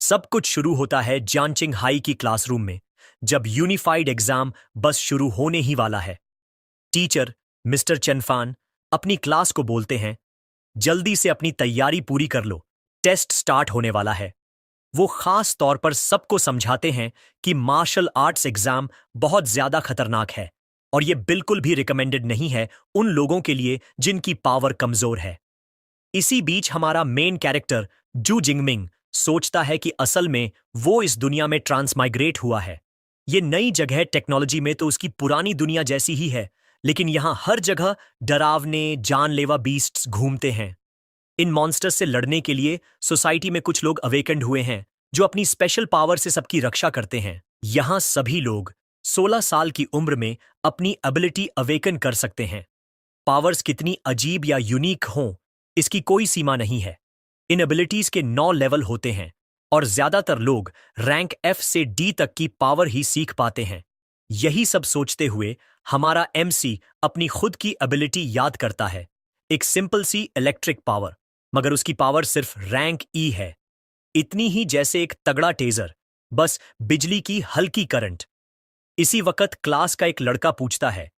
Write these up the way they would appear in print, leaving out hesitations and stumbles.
सब कुछ शुरू होता है जानचिंग हाई की क्लासरूम में, जब यूनिफाइड एग्जाम बस शुरू होने ही वाला है। टीचर मिस्टर चेनफान अपनी क्लास को बोलते हैं, जल्दी से अपनी तैयारी पूरी कर लो, टेस्ट स्टार्ट होने वाला है। वो खास तौर पर सबको समझाते हैं कि मार्शल आर्ट्स एग्जाम बहुत ज्यादा खतरनाक है और ये बिल्कुल भी रिकमेंडेड नहीं है उन लोगों के लिए जिनकी पावर कमजोर है। इसी बीच हमारा मेन कैरेक्टर जू जिंगमिंग सोचता है कि असल में वो इस दुनिया में ट्रांसमाइग्रेट हुआ है। ये नई जगह टेक्नोलॉजी में तो उसकी पुरानी दुनिया जैसी ही है, लेकिन यहां हर जगह डरावने जानलेवा बीस्ट्स घूमते हैं। इन मॉन्स्टर्स से लड़ने के लिए सोसाइटी में कुछ लोग अवेकन्ड हुए हैं जो अपनी स्पेशल पावर से सबकी रक्षा करते हैं। यहां सभी लोग 16 साल की उम्र में अपनी एबिलिटी अवेकन कर सकते हैं। पावर्स कितनी अजीब या यूनिक हों, इसकी कोई सीमा नहीं है। इन एबिलिटीज के 9 लेवल होते हैं और ज्यादातर लोग रैंक एफ से डी तक की पावर ही सीख पाते हैं। यही सब सोचते हुए हमारा एमसी अपनी खुद की एबिलिटी याद करता है, एक सिंपल सी इलेक्ट्रिक पावर, मगर उसकी पावर सिर्फ रैंक ई है। इतनी ही जैसे एक तगड़ा टेजर, बस बिजली की हल्की करंट। इसी वक्त क्लास का एक लड़का पूछता है,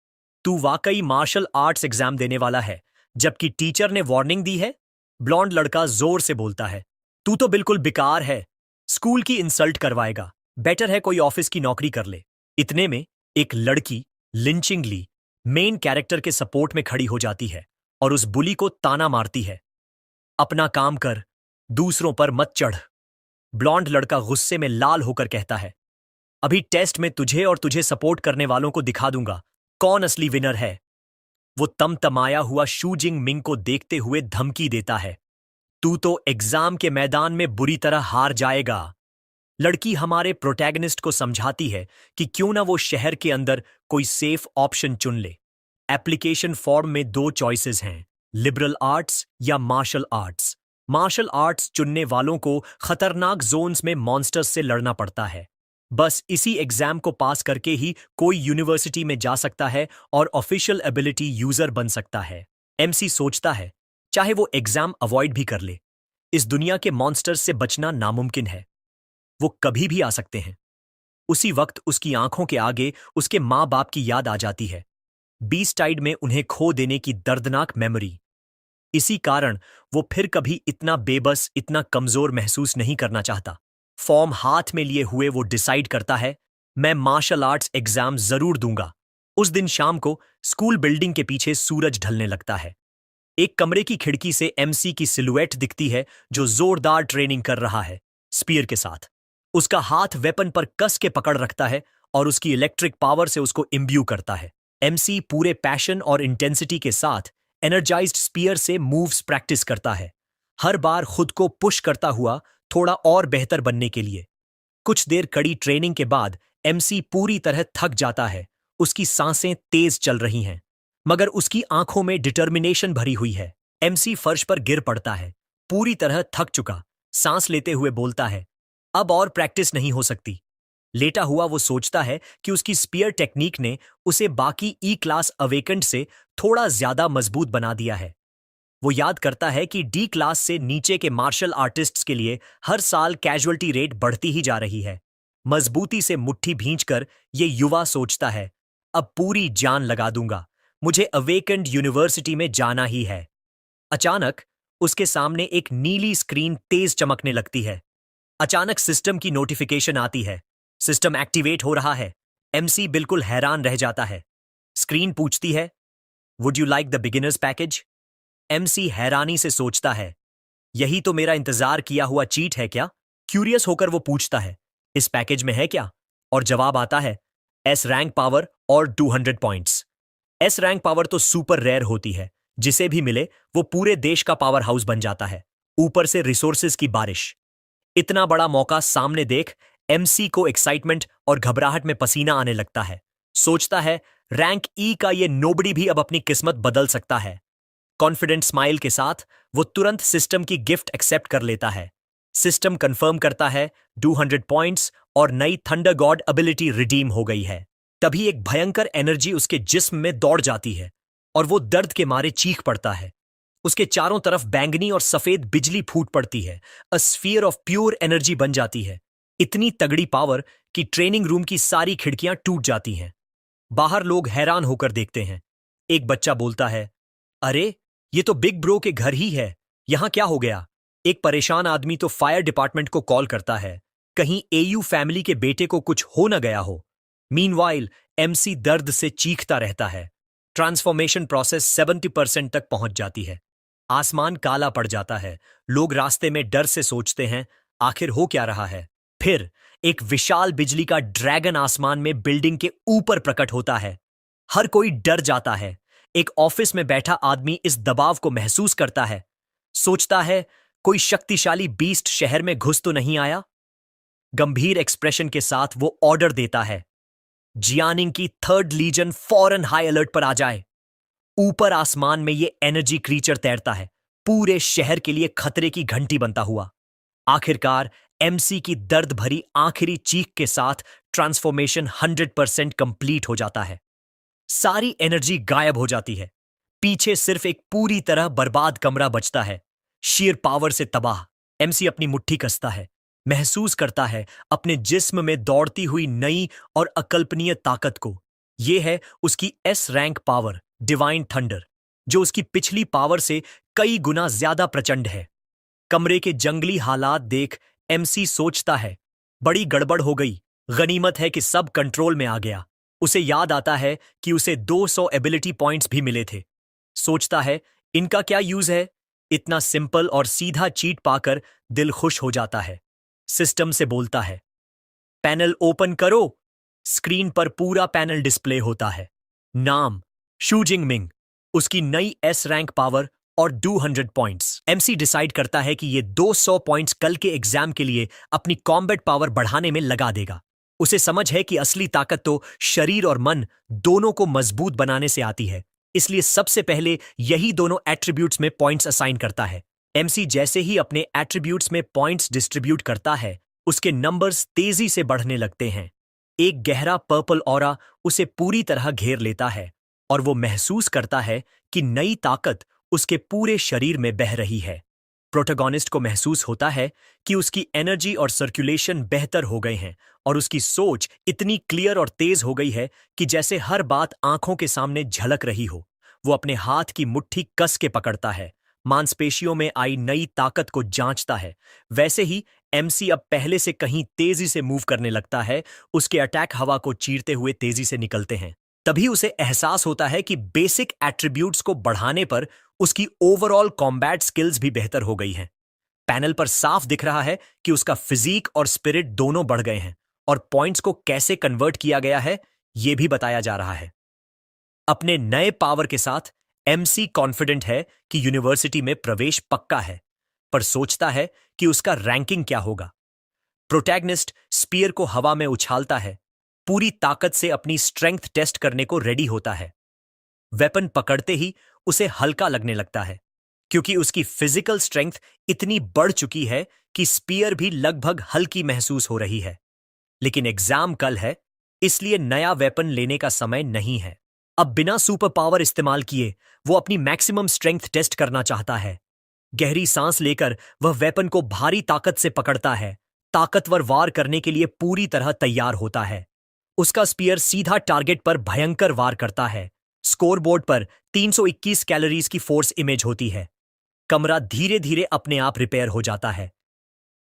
तू वाकई मार्शल आर्ट्स एग्जाम देने वाला है जबकि टीचर ने वार्निंग दी है? ब्लॉन्ड लड़का जोर से बोलता है, तू तो बिल्कुल बेकार है, स्कूल की इंसल्ट करवाएगा, बेटर है कोई ऑफिस की नौकरी कर ले। इतने में एक लड़की लिंचिंग ली मेन कैरेक्टर के सपोर्ट में खड़ी हो जाती है और उस बुली को ताना मारती है, अपना काम कर, दूसरों पर मत चढ़। ब्लॉन्ड लड़का गुस्से में लाल होकर कहता है, अभी टेस्ट में तुझे और तुझे सपोर्ट करने वालों को दिखा दूंगा कौन असली विनर है। वो तमतमाया हुआ शू जिंग मिंग को देखते हुए धमकी देता है, तू तो एग्जाम के मैदान में बुरी तरह हार जाएगा। लड़की हमारे प्रोटैगनिस्ट को समझाती है कि क्यों ना वो शहर के अंदर कोई सेफ ऑप्शन चुन ले। एप्लीकेशन फॉर्म में 2 चॉइसेस हैं, लिबरल आर्ट्स या मार्शल आर्ट्स। मार्शल आर्ट्स चुनने वालों को खतरनाक जोन्स में मॉन्स्टर्स से लड़ना पड़ता है। बस इसी एग्जाम को पास करके ही कोई यूनिवर्सिटी में जा सकता है और ऑफिशियल एबिलिटी यूजर बन सकता है। एमसी सोचता है, चाहे वो एग्जाम अवॉइड भी कर ले, इस दुनिया के मॉन्स्टर्स से बचना नामुमकिन है, वो कभी भी आ सकते हैं। उसी वक्त उसकी आंखों के आगे उसके माँ बाप की याद आ जाती है, बीस्टाइड में उन्हें खो देने की दर्दनाक मेमोरी। इसी कारण वो फिर कभी इतना बेबस, इतना कमजोर महसूस नहीं करना चाहता। फॉर्म हाथ में लिए हुए वो डिसाइड करता है, मैं मार्शल आर्ट्स एग्जाम जरूर दूंगा। उस दिन शाम को स्कूल बिल्डिंग के पीछे सूरज ढलने लगता है। एक कमरे की खिड़की से एमसी की सिलुएट दिखती है जो जोरदार ट्रेनिंग कर रहा है स्पीयर के साथ। उसका हाथ वेपन पर कस के पकड़ रखता है और उसकी इलेक्ट्रिक पावर से उसको इम्ब्यू करता है। एमसी पूरे पैशन और इंटेंसिटी के साथ एनर्जाइज्ड स्पीयर से मूव्स प्रैक्टिस करता है, हर बार खुद को पुश करता हुआ थोड़ा और बेहतर बनने के लिए। कुछ देर कड़ी ट्रेनिंग के बाद एमसी पूरी तरह थक जाता है, उसकी सांसें तेज चल रही हैं, मगर उसकी आंखों में डिटर्मिनेशन भरी हुई है। एमसी फर्श पर गिर पड़ता है, पूरी तरह थक चुका, सांस लेते हुए बोलता है, अब और प्रैक्टिस नहीं हो सकती। लेटा हुआ वो सोचता है कि उसकी स्पीयर टेक्निक ने उसे बाकी ई क्लास अवेकेंड से थोड़ा ज्यादा मजबूत बना दिया है। वो याद करता है कि डी क्लास से नीचे के मार्शल आर्टिस्ट्स के लिए हर साल कैजुअल्टी रेट बढ़ती ही जा रही है। मजबूती से मुट्ठी भींचकर ये युवा सोचता है, अब पूरी जान लगा दूंगा, मुझे अवेकेंड यूनिवर्सिटी में जाना ही है। अचानक उसके सामने एक नीली स्क्रीन तेज चमकने लगती है। अचानक सिस्टम की नोटिफिकेशन आती है, सिस्टम एक्टिवेट हो रहा है। एमसी बिल्कुल हैरान रह जाता है। स्क्रीन पूछती है, would you like the beginners package? MC हैरानी से सोचता है, यही तो मेरा इंतजार किया हुआ चीट है क्या? क्यूरियस होकर वो पूछता है, इस पैकेज में है क्या? और जवाब आता है, एस रैंक पावर और 200 पॉइंट्स। एस रैंक पावर तो सुपर रेयर होती है, जिसे भी मिले वो पूरे देश का पावर हाउस बन जाता है, ऊपर से रिसोर्सेज की बारिश। इतना बड़ा मौका सामने देख एमसी को एक्साइटमेंट और घबराहट में पसीना आने लगता है। सोचता है, रैंक ई का ये नोबडी भी अब अपनी किस्मत बदल सकता है। कॉन्फिडेंट स्माइल के साथ वो तुरंत सिस्टम की गिफ्ट एक्सेप्ट कर लेता है। सिस्टम कंफर्म करता है 200 पॉइंट्स और नई थंडर गॉड एबिलिटी रिडीम हो गई है। तभी एक भयंकर एनर्जी उसके जिस्म में दौड़ जाती है और वो दर्द के मारे चीख पड़ता है। उसके चारों तरफ बैंगनी और सफेद बिजली फूट पड़ती है। A sphere of pure energy बन जाती है। इतनी तगड़ी पावर कि ट्रेनिंग रूम की सारी खिड़कियां टूट जाती हैं। बाहर लोग हैरान होकर देखते हैं। एक बच्चा बोलता है, अरे ये तो बिग ब्रो के घर ही है, यहां क्या हो गया? एक परेशान आदमी तो फायर डिपार्टमेंट को कॉल करता है, कहीं एयू फैमिली के बेटे को कुछ हो न गया हो। मीनवाइल एमसी दर्द से चीखता रहता है। ट्रांसफॉर्मेशन प्रोसेस 70% तक पहुंच जाती है। आसमान काला पड़ जाता है। लोग रास्ते में डर से सोचते हैं, आखिर हो क्या रहा है? फिर एक विशाल बिजली का ड्रैगन आसमान में बिल्डिंग के ऊपर प्रकट होता है। हर कोई डर जाता है। एक ऑफिस में बैठा आदमी इस दबाव को महसूस करता है। सोचता है, कोई शक्तिशाली बीस्ट शहर में घुस तो नहीं आया? गंभीर एक्सप्रेशन के साथ वो ऑर्डर देता है, जियानिंग की थर्ड लीजन फौरन हाई अलर्ट पर आ जाए। ऊपर आसमान में ये एनर्जी क्रीचर तैरता है, पूरे शहर के लिए खतरे की घंटी बनता हुआ। आखिरकार एमसी की दर्द भरी आखिरी चीख के साथ ट्रांसफॉर्मेशन 100% कंप्लीट हो जाता है। सारी एनर्जी गायब हो जाती है। पीछे सिर्फ एक पूरी तरह बर्बाद कमरा बचता है, शेयर पावर से तबाह। एमसी अपनी मुट्ठी कसता है, महसूस करता है अपने जिस्म में दौड़ती हुई नई और अकल्पनीय ताकत को। यह है उसकी S rank power, divine thunder, जो उसकी पिछली पावर से कई गुना ज्यादा प्रचंड है। कमरे के जंगली हालात देख एमसी सोचता है, बड़ी गड़बड़ हो गई। गनीमत है कि सब कंट्रोल में आ गया। उसे याद आता है कि उसे 200 एबिलिटी पॉइंट्स भी मिले थे। सोचता है, इनका क्या यूज है? इतना सिंपल और सीधा चीट पाकर दिल खुश हो जाता है। सिस्टम से बोलता है, पैनल ओपन करो। स्क्रीन पर पूरा पैनल डिस्प्ले होता है। नाम शू जिंग मिंग, उसकी नई एस रैंक पावर और 200 पॉइंट्स। एमसी डिसाइड करता है कि ये 200 पॉइंट्स कल के एग्जाम के लिए अपनी कॉम्बैट पावर बढ़ाने में लगा देगा। उसे समझ है कि असली ताकत तो शरीर और मन दोनों को मजबूत बनाने से आती है, इसलिए सबसे पहले यही दोनों एट्रीब्यूट्स में पॉइंट्स असाइन करता है। एमसी जैसे ही अपने एट्रीब्यूट्स में पॉइंट्स डिस्ट्रीब्यूट करता है, उसके नंबर्स तेजी से बढ़ने लगते हैं। एक गहरा पर्पल ऑरा उसे पूरी तरह घेर लेता है और वो महसूस करता है कि नई ताकत उसके पूरे शरीर में बह रही है। प्रोटोगोनिस्ट को महसूस होता है कि उसकी एनर्जी और सर्कुलेशन बेहतर हो गए हैं और उसकी सोच इतनी क्लियर और तेज हो गई है कि जैसे हर बात आंखों के सामने झलक रही हो। वो अपने हाथ की मुट्ठी कस के पकड़ता है, मांसपेशियों में आई नई ताकत को जांचता है। वैसे ही एमसी अब पहले से कहीं तेजी से मूव करने लगता है। उसके अटैक हवा को चीरते हुए तेजी से निकलते हैं। तभी उसे एहसास होता है कि बेसिक एट्रीब्यूट्स को बढ़ाने पर उसकी ओवरऑल कॉम्बैट स्किल्स भी बेहतर हो गई हैं। पैनल पर साफ दिख रहा है कि उसका फिजिक और स्पिरिट दोनों बढ़ गए हैं और पॉइंट्स को कैसे कन्वर्ट किया गया है, यह भी बताया जा रहा है। अपने नए पावर के साथ एमसी कॉन्फिडेंट है कि यूनिवर्सिटी में प्रवेश पक्का है, पर सोचता है कि उसका रैंकिंग क्या होगा। प्रोटैगनिस्ट स्पीयर को हवा में उछालता है, पूरी ताकत से अपनी स्ट्रेंथ टेस्ट करने को रेडी होता है। वेपन पकड़ते ही उसे हल्का लगने लगता है, क्योंकि उसकी फिजिकल स्ट्रेंथ इतनी बढ़ चुकी है कि स्पीयर भी लगभग हल्की महसूस हो रही है। लेकिन एग्जाम कल है, इसलिए नया वेपन लेने का समय नहीं है। अब बिना सुपर पावर इस्तेमाल किए वो अपनी मैक्सिमम स्ट्रेंथ टेस्ट करना चाहता है। गहरी सांस लेकर वह वेपन को भारी ताकत से पकड़ता है, ताकतवर वार करने के लिए पूरी तरह तैयार होता है। उसका स्पीयर सीधा टारगेट पर भयंकर वार करता है। स्कोरबोर्ड पर 321 कैलोरीज की फोर्स इमेज होती है। कमरा धीरे धीरे अपने आप रिपेयर हो जाता है।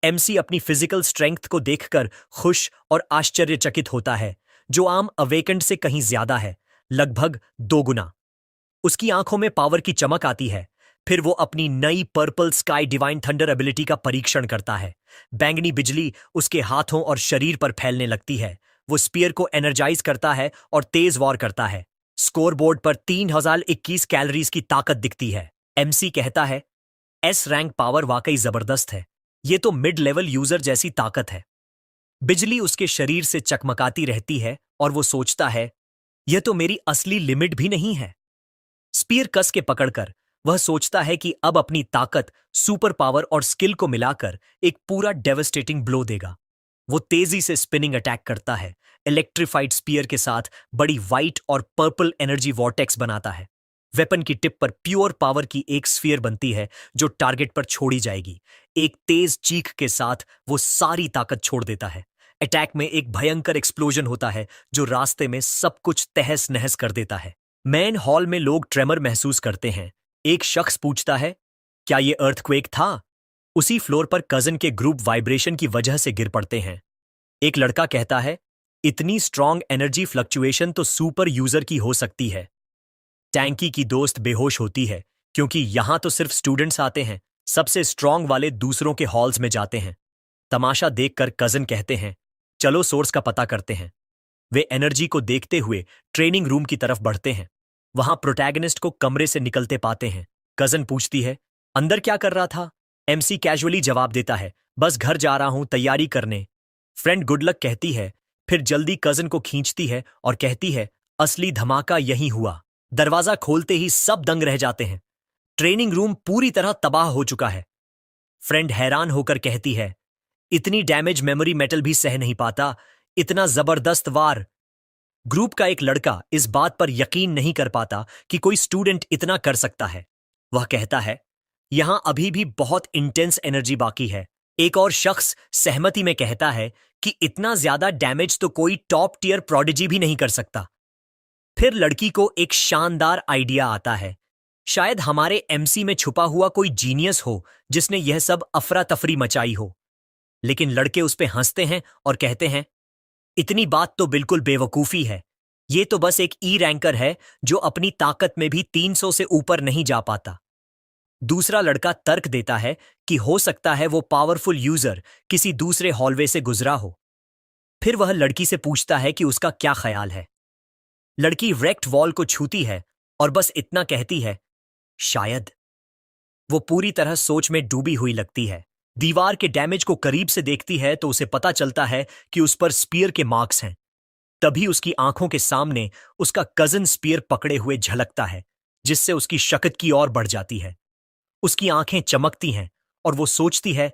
एमसी अपनी फिजिकल स्ट्रेंथ को देखकर खुश और आश्चर्यचकित होता है, जो आम अवेकेंड से कहीं ज्यादा है, लगभग 2 गुना। उसकी आंखों में पावर की चमक आती है। फिर वो अपनी नई purple sky divine thunder ability का परीक्षण करता है। बैंगनी बिजली उसके हाथों और शरीर पर फैलने लगती है। वो स्पीयर को एनर्जाइज करता है और तेज वॉर करता है। स्कोरबोर्ड पर 3021 कैलोरीज की ताकत दिखती है। एमसी कहता है, एस रैंक पावर वाकई जबरदस्त है। ये तो मिड लेवल यूजर जैसी ताकत है। बिजली उसके शरीर से चकमकाती रहती है और वो सोचता है, यह तो मेरी असली लिमिट भी नहीं है। स्पीयर कस के पकड़कर वह सोचता है कि अब अपनी ताकत, सुपर पावर और स्किल को मिलाकर एक पूरा डेवस्टेटिंग ब्लो देगा। वो तेजी से स्पिनिंग अटैक करता है, इलेक्ट्रिफाइड स्पीयर के साथ बड़ी व्हाइट और पर्पल एनर्जी वॉर्टेक्स बनाता है। वेपन की टिप पर प्योर पावर की एक स्फीयर बनती है जो टारगेट पर छोड़ी जाएगी। एक तेज चीख के साथ वो सारी ताकत छोड़ देता है। अटैक में एक भयंकर एक्सप्लोजन होता है जो रास्ते में सब कुछ तहस नहस कर देता है। मेन हॉल में लोग ट्रेमर महसूस करते हैं। एक शख्स पूछता है, क्या ये अर्थक्वेक था? उसी फ्लोर पर कजन के ग्रुप वाइब्रेशन की वजह से गिर पड़ते हैं। एक लड़का कहता है, इतनी स्ट्रांग एनर्जी फ्लक्चुएशन तो सुपर यूजर की हो सकती है। टैंकी की दोस्त बेहोश होती है क्योंकि यहां तो सिर्फ स्टूडेंट्स आते हैं, सबसे स्ट्रांग वाले दूसरों के हॉल्स में जाते हैं। तमाशा देखकर कजन कहते हैं, चलो सोर्स का पता करते हैं। वे एनर्जी को देखते हुए ट्रेनिंग रूम की तरफ बढ़ते हैं। वहां प्रोटैगनिस्ट को कमरे से निकलते पाते हैं। कजन पूछती है, अंदर क्या कर रहा था? एमसी कैजुअली जवाब देता है, बस घर जा रहा हूं तैयारी करने। फ्रेंड गुड लक कहती है, फिर जल्दी कजन को खींचती है और कहती है, असली धमाका यहीं हुआ। दरवाजा खोलते ही सब दंग रह जाते हैं। ट्रेनिंग रूम पूरी तरह तबाह हो चुका है। फ्रेंड हैरान होकर कहती है, इतनी डैमेज मेमोरी मेटल भी सह नहीं पाता, इतना जबरदस्त वार। ग्रुप का एक लड़का इस बात पर यकीन नहीं कर पाता कि कोई स्टूडेंट इतना कर सकता है। वह कहता है, यहां अभी भी बहुत इंटेंस एनर्जी बाकी है। एक और शख्स सहमति में कहता है कि इतना ज्यादा डैमेज तो कोई टॉप टियर प्रोडिजी भी नहीं कर सकता। फिर लड़की को एक शानदार आइडिया आता है। शायद हमारे एमसी में छुपा हुआ कोई जीनियस हो जिसने यह सब अफरा तफरी मचाई हो। लेकिन लड़के उस पे हंसते हैं और कहते हैं, इतनी बात तो बिल्कुल बेवकूफी है। ये तो बस एक ई रैंकर है जो अपनी ताकत में भी 300 से ऊपर नहीं जा पाता। दूसरा लड़का तर्क देता है कि हो सकता है वो पावरफुल यूजर किसी दूसरे हॉलवे से गुजरा हो। फिर वह लड़की से पूछता है कि उसका क्या ख्याल है। लड़की रेक्ट वॉल को छूती है और बस इतना कहती है, शायद। वो पूरी तरह सोच में डूबी हुई लगती है। दीवार के डैमेज को करीब से देखती है तो उसे पता चलता है कि उस पर स्पीयर के मार्क्स हैं। तभी उसकी आंखों के सामने उसका कजन स्पीयर पकड़े हुए झलकता है, जिससे उसकी शकत की ओर बढ़ जाती है। उसकी आंखें चमकती हैं और वो सोचती है,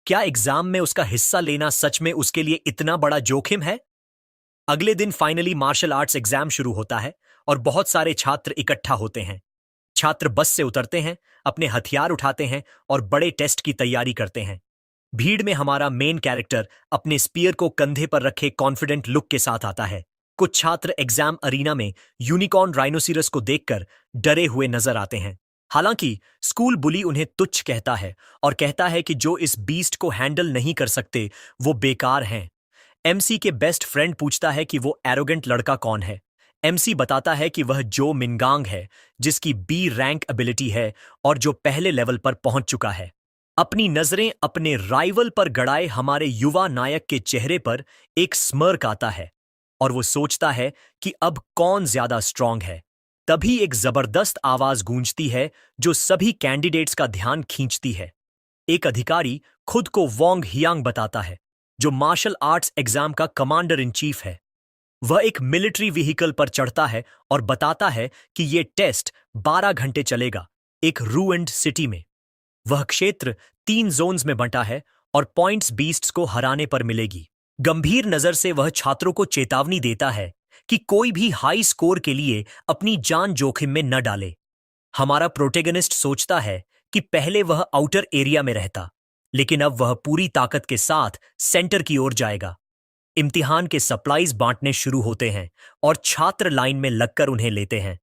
क्या एग्जाम में उसका हिस्सा लेना सच में उसके लिए इतना बड़ा जोखिम है? अगले दिन फाइनली मार्शल आर्ट्स एग्जाम शुरू होता है और बहुत सारे छात्र इकट्ठा होते हैं। छात्र बस से उतरते हैं, अपने हथियार उठाते हैं और बड़े टेस्ट की तैयारी करते हैं। भीड़ में हमारा मेन कैरेक्टर अपने स्पीयर को कंधे पर रखे कॉन्फिडेंट लुक के साथ आता है। कुछ छात्र एग्जाम अरीना में यूनिकॉर्न राइनोसिरस को देखकर डरे हुए नजर आते हैं। हालांकि स्कूल बुली उन्हें तुच्छ कहता है और कहता है कि जो इस बीस्ट को हैंडल नहीं कर सकते वो बेकार हैं। एमसी के बेस्ट फ्रेंड पूछता है कि वो एरोगेंट लड़का कौन है। एमसी बताता है कि वह जो मिनगांग है, जिसकी बी रैंक एबिलिटी है और जो पहले लेवल पर पहुंच चुका है। अपनी नजरें अपने राइवल पर गड़ाए हमारे युवा नायक के चेहरे पर एक स्मर्क आता है और वो सोचता है कि अब कौन ज्यादा स्ट्रांग है। तभी एक जबरदस्त आवाज गूंजती है जो सभी कैंडिडेट्स का ध्यान खींचती है। एक अधिकारी खुद को वोंग हियांग बताता है, जो मार्शल आर्ट्स एग्जाम का कमांडर इन चीफ है। वह एक मिलिट्री व्हीकल पर चढ़ता है और बताता है कि यह टेस्ट 12 घंटे चलेगा, एक रूइंड सिटी में। वह क्षेत्र 3 जोन्स में बंटा है और पॉइंट्स बीस्ट्स को हराने पर मिलेगी। गंभीर नजर से वह छात्रों को चेतावनी देता है कि कोई भी हाई स्कोर के लिए अपनी जान जोखिम में न डाले। हमारा प्रोटेगनिस्ट सोचता है कि पहले वह आउटर एरिया में रहता, लेकिन अब वह पूरी ताकत के साथ सेंटर की ओर जाएगा। इम्तिहान के सप्लाईज बांटने शुरू होते हैं और छात्र लाइन में लगकर उन्हें लेते हैं।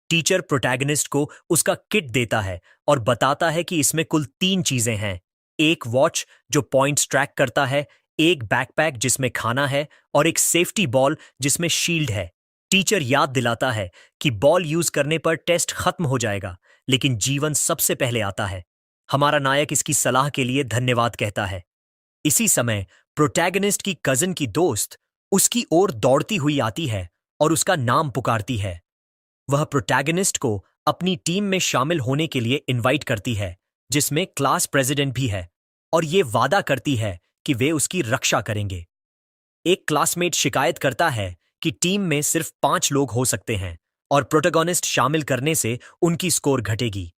टीचर प्रोटैगनिस्ट को उसका किट देता है और बताता है कि इसमें कुल 3 चीजें हैं। एक वॉच जो पॉइंट्स ट्रैक करता है, एक बैकपैक जिसमें खाना है और एक सेफ्टी बॉल जिसमें शील्ड है। टीचर याद दिलाता है कि बॉल यूज करने पर टेस्ट खत्म हो जाएगा, लेकिन जीवन सबसे पहले आता है। हमारा नायक इसकी सलाह के लिए धन्यवाद कहता है। इसी समय प्रोटैगनिस्ट की कजन की दोस्त उसकी ओर दौड़ती हुई आती है और उसका नाम पुकारती है। वह प्रोटैगनिस्ट को अपनी टीम में शामिल होने के लिए इनवाइट करती है, जिसमें क्लास प्रेसिडेंट भी है, और ये वादा करती है कि वे उसकी रक्षा करेंगे। एक क्लासमेट शिकायत करता है कि टीम में सिर्फ 5 लोग हो सकते हैं और प्रोटैगनिस्ट शामिल करने से उनकी स्कोर घटेगी।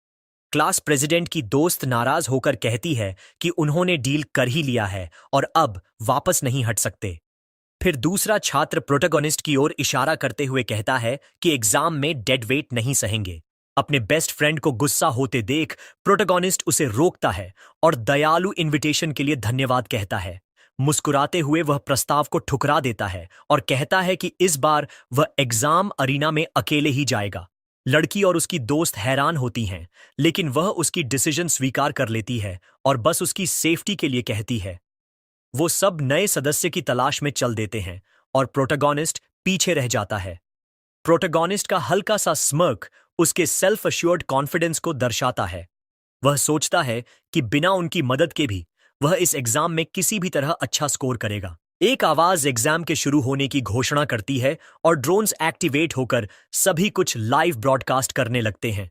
क्लास प्रेसिडेंट की दोस्त नाराज होकर कहती है कि उन्होंने डील कर ही लिया है और अब वापस नहीं हट सकते। फिर दूसरा छात्र प्रोटैगनिस्ट की ओर इशारा करते हुए कहता है कि एग्जाम में डेड वेट नहीं सहेंगे। अपने बेस्ट फ्रेंड को गुस्सा होते देख प्रोटोगोनिस्ट उसे रोकता है और दयालु इनविटेशन के लिए धन्यवाद कहता है। मुस्कुराते हुए वह प्रस्ताव को ठुकरा देता है और कहता है कि इस बार वह एग्जाम अरीना में अकेले ही जाएगा। लड़की और उसकी दोस्त हैरान होती हैं, लेकिन वह उसकी डिसीजन स्वीकार कर लेती है और बस उसकी सेफ्टी के लिए कहती है। वो सब नए सदस्य की तलाश में चल देते हैं और प्रोटोगोनिस्ट पीछे रह जाता है। प्रोटोगोनिस्ट का हल्का सा स्मर्क उसके सेल्फ अश्योर्ड कॉन्फिडेंस को दर्शाता है। वह सोचता है कि बिना उनकी मदद के भी वह इस एग्जाम में किसी भी तरह अच्छा स्कोर करेगा। एक आवाज एग्जाम के शुरू होने की घोषणा करती है और ड्रोन्स एक्टिवेट होकर सभी कुछ लाइव ब्रॉडकास्ट करने लगते हैं।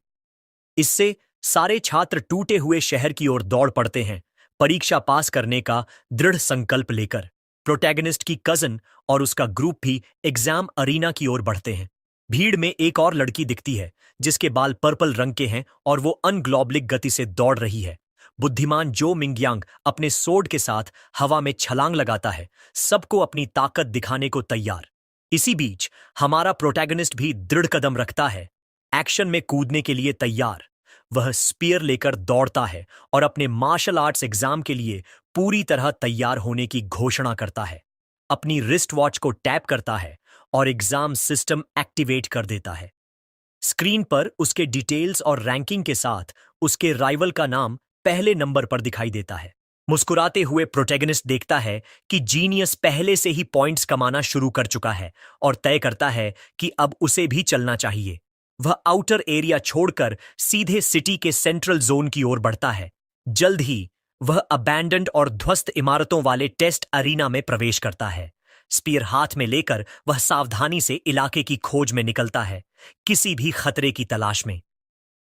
इससे सारे छात्र टूटे हुए शहर की ओर दौड़ पड़ते हैं, परीक्षा पास करने का दृढ़ संकल्प लेकर। प्रोटैगनिस्ट की कजन और उसका ग्रुप भी एग्जाम अरीना की ओर बढ़ते हैं। भीड़ में एक और लड़की दिखती है जिसके बाल पर्पल रंग के हैं और वो अनग्लोबलिक गति से दौड़ रही है। बुद्धिमान जो मिंगयांग अपने सोड के साथ हवा में छलांग लगाता है, सबको अपनी ताकत दिखाने को तैयार। इसी बीच हमारा प्रोटैगनिस्ट भी दृढ़ कदम रखता है, एक्शन में कूदने के लिए तैयार। वह स्पीयर लेकर दौड़ता है और अपने मार्शल आर्ट्स एग्जाम के लिए पूरी तरह तैयार होने की घोषणा करता है। अपनी रिस्ट वॉच को टैप करता है और एग्जाम सिस्टम एक्टिवेट कर देता है। स्क्रीन पर उसके डिटेल्स और रैंकिंग के साथ उसके राइवल का नाम पहले नंबर पर दिखाई देता है। मुस्कुराते हुए प्रोटैगनिस्ट देखता है कि जीनियस पहले से ही पॉइंट्स कमाना शुरू कर चुका है और तय करता है कि अब उसे भी चलना चाहिए। वह आउटर एरिया छोड़कर सीधे सिटी के सेंट्रल जोन की ओर बढ़ता है। जल्द ही वह अबैंडन्ड और ध्वस्त इमारतों वाले टेस्ट अरीना में प्रवेश करता है। स्पीयर हाथ में लेकर वह सावधानी से इलाके की खोज में निकलता है, किसी भी खतरे की तलाश में।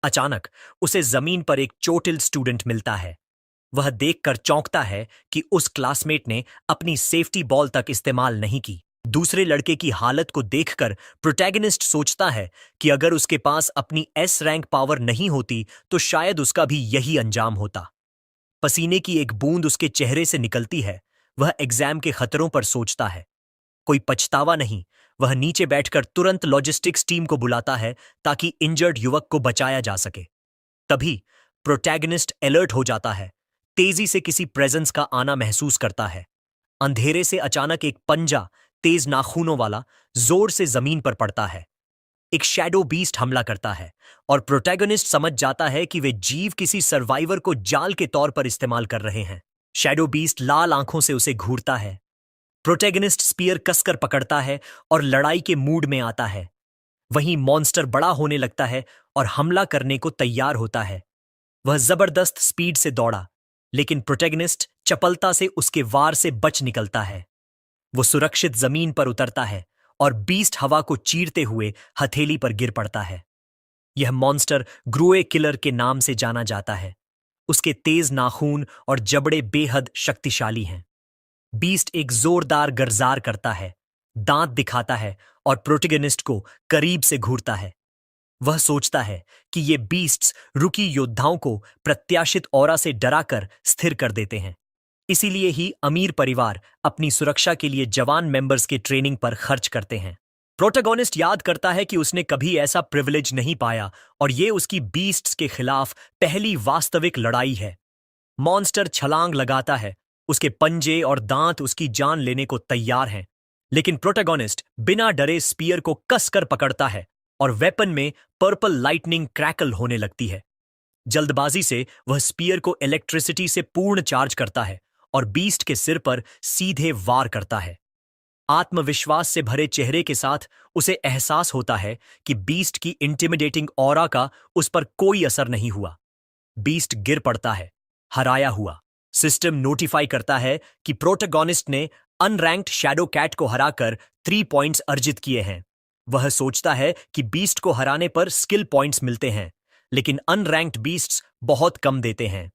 अचानक उसे जमीन पर एक चोटिल स्टूडेंट मिलता है। वह देखकर चौंकता है कि उस क्लासमेट ने अपनी सेफ्टी बॉल तक इस्तेमाल नहीं की। दूसरे लड़के की हालत को देखकर प्रोटैगनिस्ट सोचता है कि अगर उसके पास अपनी एस रैंक पावर नहीं होती तो शायद उसका भी यही अंजाम होता। पसीने की एक बूंद उसके चेहरे से निकलती है। वह एग्जाम के खतरों पर सोचता है। कोई पछतावा नहीं, वह नीचे बैठकर तुरंत लॉजिस्टिक्स टीम को बुलाता है ताकि इंजर्ड युवक को बचाया जा सके। तभी प्रोटैगनिस्ट अलर्ट हो जाता है, तेजी से किसी प्रेजेंस का आना महसूस करता है। अंधेरे से अचानक एक पंजा तेज नाखूनों वाला जोर से जमीन पर पड़ता है। एक शैडो बीस्ट हमला करता है और प्रोटैगनिस्ट समझ जाता है कि वे जीव किसी सर्वाइवर को जाल के तौर पर इस्तेमाल कर रहे हैं। शैडो बीस्ट लाल आंखों से उसे घूरता है। प्रोटैगनिस्ट स्पीयर कसकर पकड़ता है और लड़ाई के मूड में आता है। वहीं मॉन्स्टर बड़ा होने लगता है और हमला करने को तैयार होता है। वह जबरदस्त स्पीड से दौड़ा, लेकिन प्रोटैगनिस्ट चपलता से उसके वार से बच निकलता है। वो सुरक्षित जमीन पर उतरता है और बीस्ट हवा को चीरते हुए हथेली पर गिर पड़ता है। यह मॉन्स्टर ग्रुए किलर के नाम से जाना जाता है। उसके तेज नाखून और जबड़े बेहद शक्तिशाली हैं। बीस्ट एक जोरदार गरजार करता है, दांत दिखाता है और प्रोटैगनिस्ट को करीब से घूरता है। वह सोचता है कि ये बीस्ट्स रुकी योद्धाओं को प्रत्याशित ऑरा से डराकर स्थिर कर देते हैं। इसीलिए ही अमीर परिवार अपनी सुरक्षा के लिए जवान मेंबर्स के ट्रेनिंग पर खर्च करते हैं। प्रोटैगनिस्ट याद करता है कि उसने कभी ऐसा प्रिविलेज नहीं पाया और ये उसकी बीस्ट्स के खिलाफ पहली वास्तविक लड़ाई है। मॉन्स्टर छलांग लगाता है, उसके पंजे और दांत उसकी जान लेने को तैयार हैं, लेकिन प्रोटैगनिस्ट बिना डरे स्पीयर को कसकर पकड़ता है और वेपन में पर्पल लाइटनिंग क्रैकल होने लगती है। जल्दबाजी से वह स्पीयर को इलेक्ट्रिसिटी से पूर्ण चार्ज करता है और बीस्ट के सिर पर सीधे वार करता है। आत्मविश्वास से भरे चेहरे के साथ उसे एहसास होता है कि बीस्ट की इंटिमिडेटिंग ऑरा का उस पर कोई असर नहीं हुआ। बीस्ट गिर पड़ता है, हराया हुआ। सिस्टम नोटिफाई करता है कि प्रोटैगनिस्ट ने अनरैंक्ड शैडो कैट को हराकर 3 पॉइंट्स अर्जित किए हैं। वह सोचता है कि बीस्ट को हराने पर स्किल पॉइंट्स मिलते हैं, लेकिन अनरैंक्ड बीस्ट्स बहुत कम देते हैं।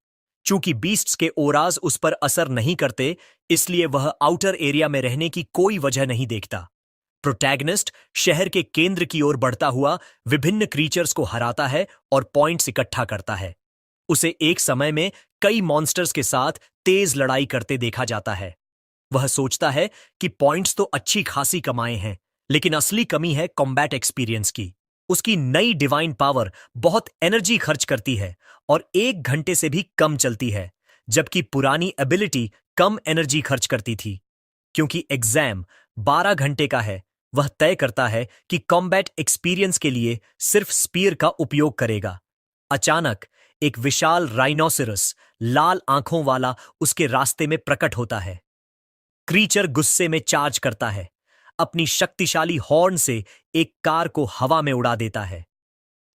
चूंकि बीस्ट्स के ओराज उस पर असर नहीं करते, इसलिए वह आउटर एरिया में रहने की कोई वजह नहीं देखता। प्रोटैगनिस्ट शहर के केंद्र की ओर बढ़ता हुआ विभिन्न क्रीचर्स को हराता है और पॉइंट्स इकट्ठा करता है। उसे एक समय में कई मॉन्स्टर्स के साथ तेज लड़ाई करते देखा जाता है। वह सोचता है कि पॉइंट्स तो अच्छी खासी कमाए हैं, लेकिन असली कमी है कॉम्बैट एक्सपीरियंस की। उसकी नई डिवाइन पावर बहुत एनर्जी खर्च करती है और 1 घंटे से भी कम चलती है, जबकि पुरानी एबिलिटी कम एनर्जी खर्च करती थी। क्योंकि एग्जाम 12 घंटे का है, वह तय करता है कि कॉम्बैट एक्सपीरियंस के लिए सिर्फ स्पीयर का उपयोग करेगा। अचानक एक विशाल राइनोसेरस लाल आंखों वाला उसके रास्ते में प्रकट होता है। क्रीचर गुस्से में चार्ज करता है, अपनी शक्तिशाली हॉर्न से एक कार को हवा में उड़ा देता है।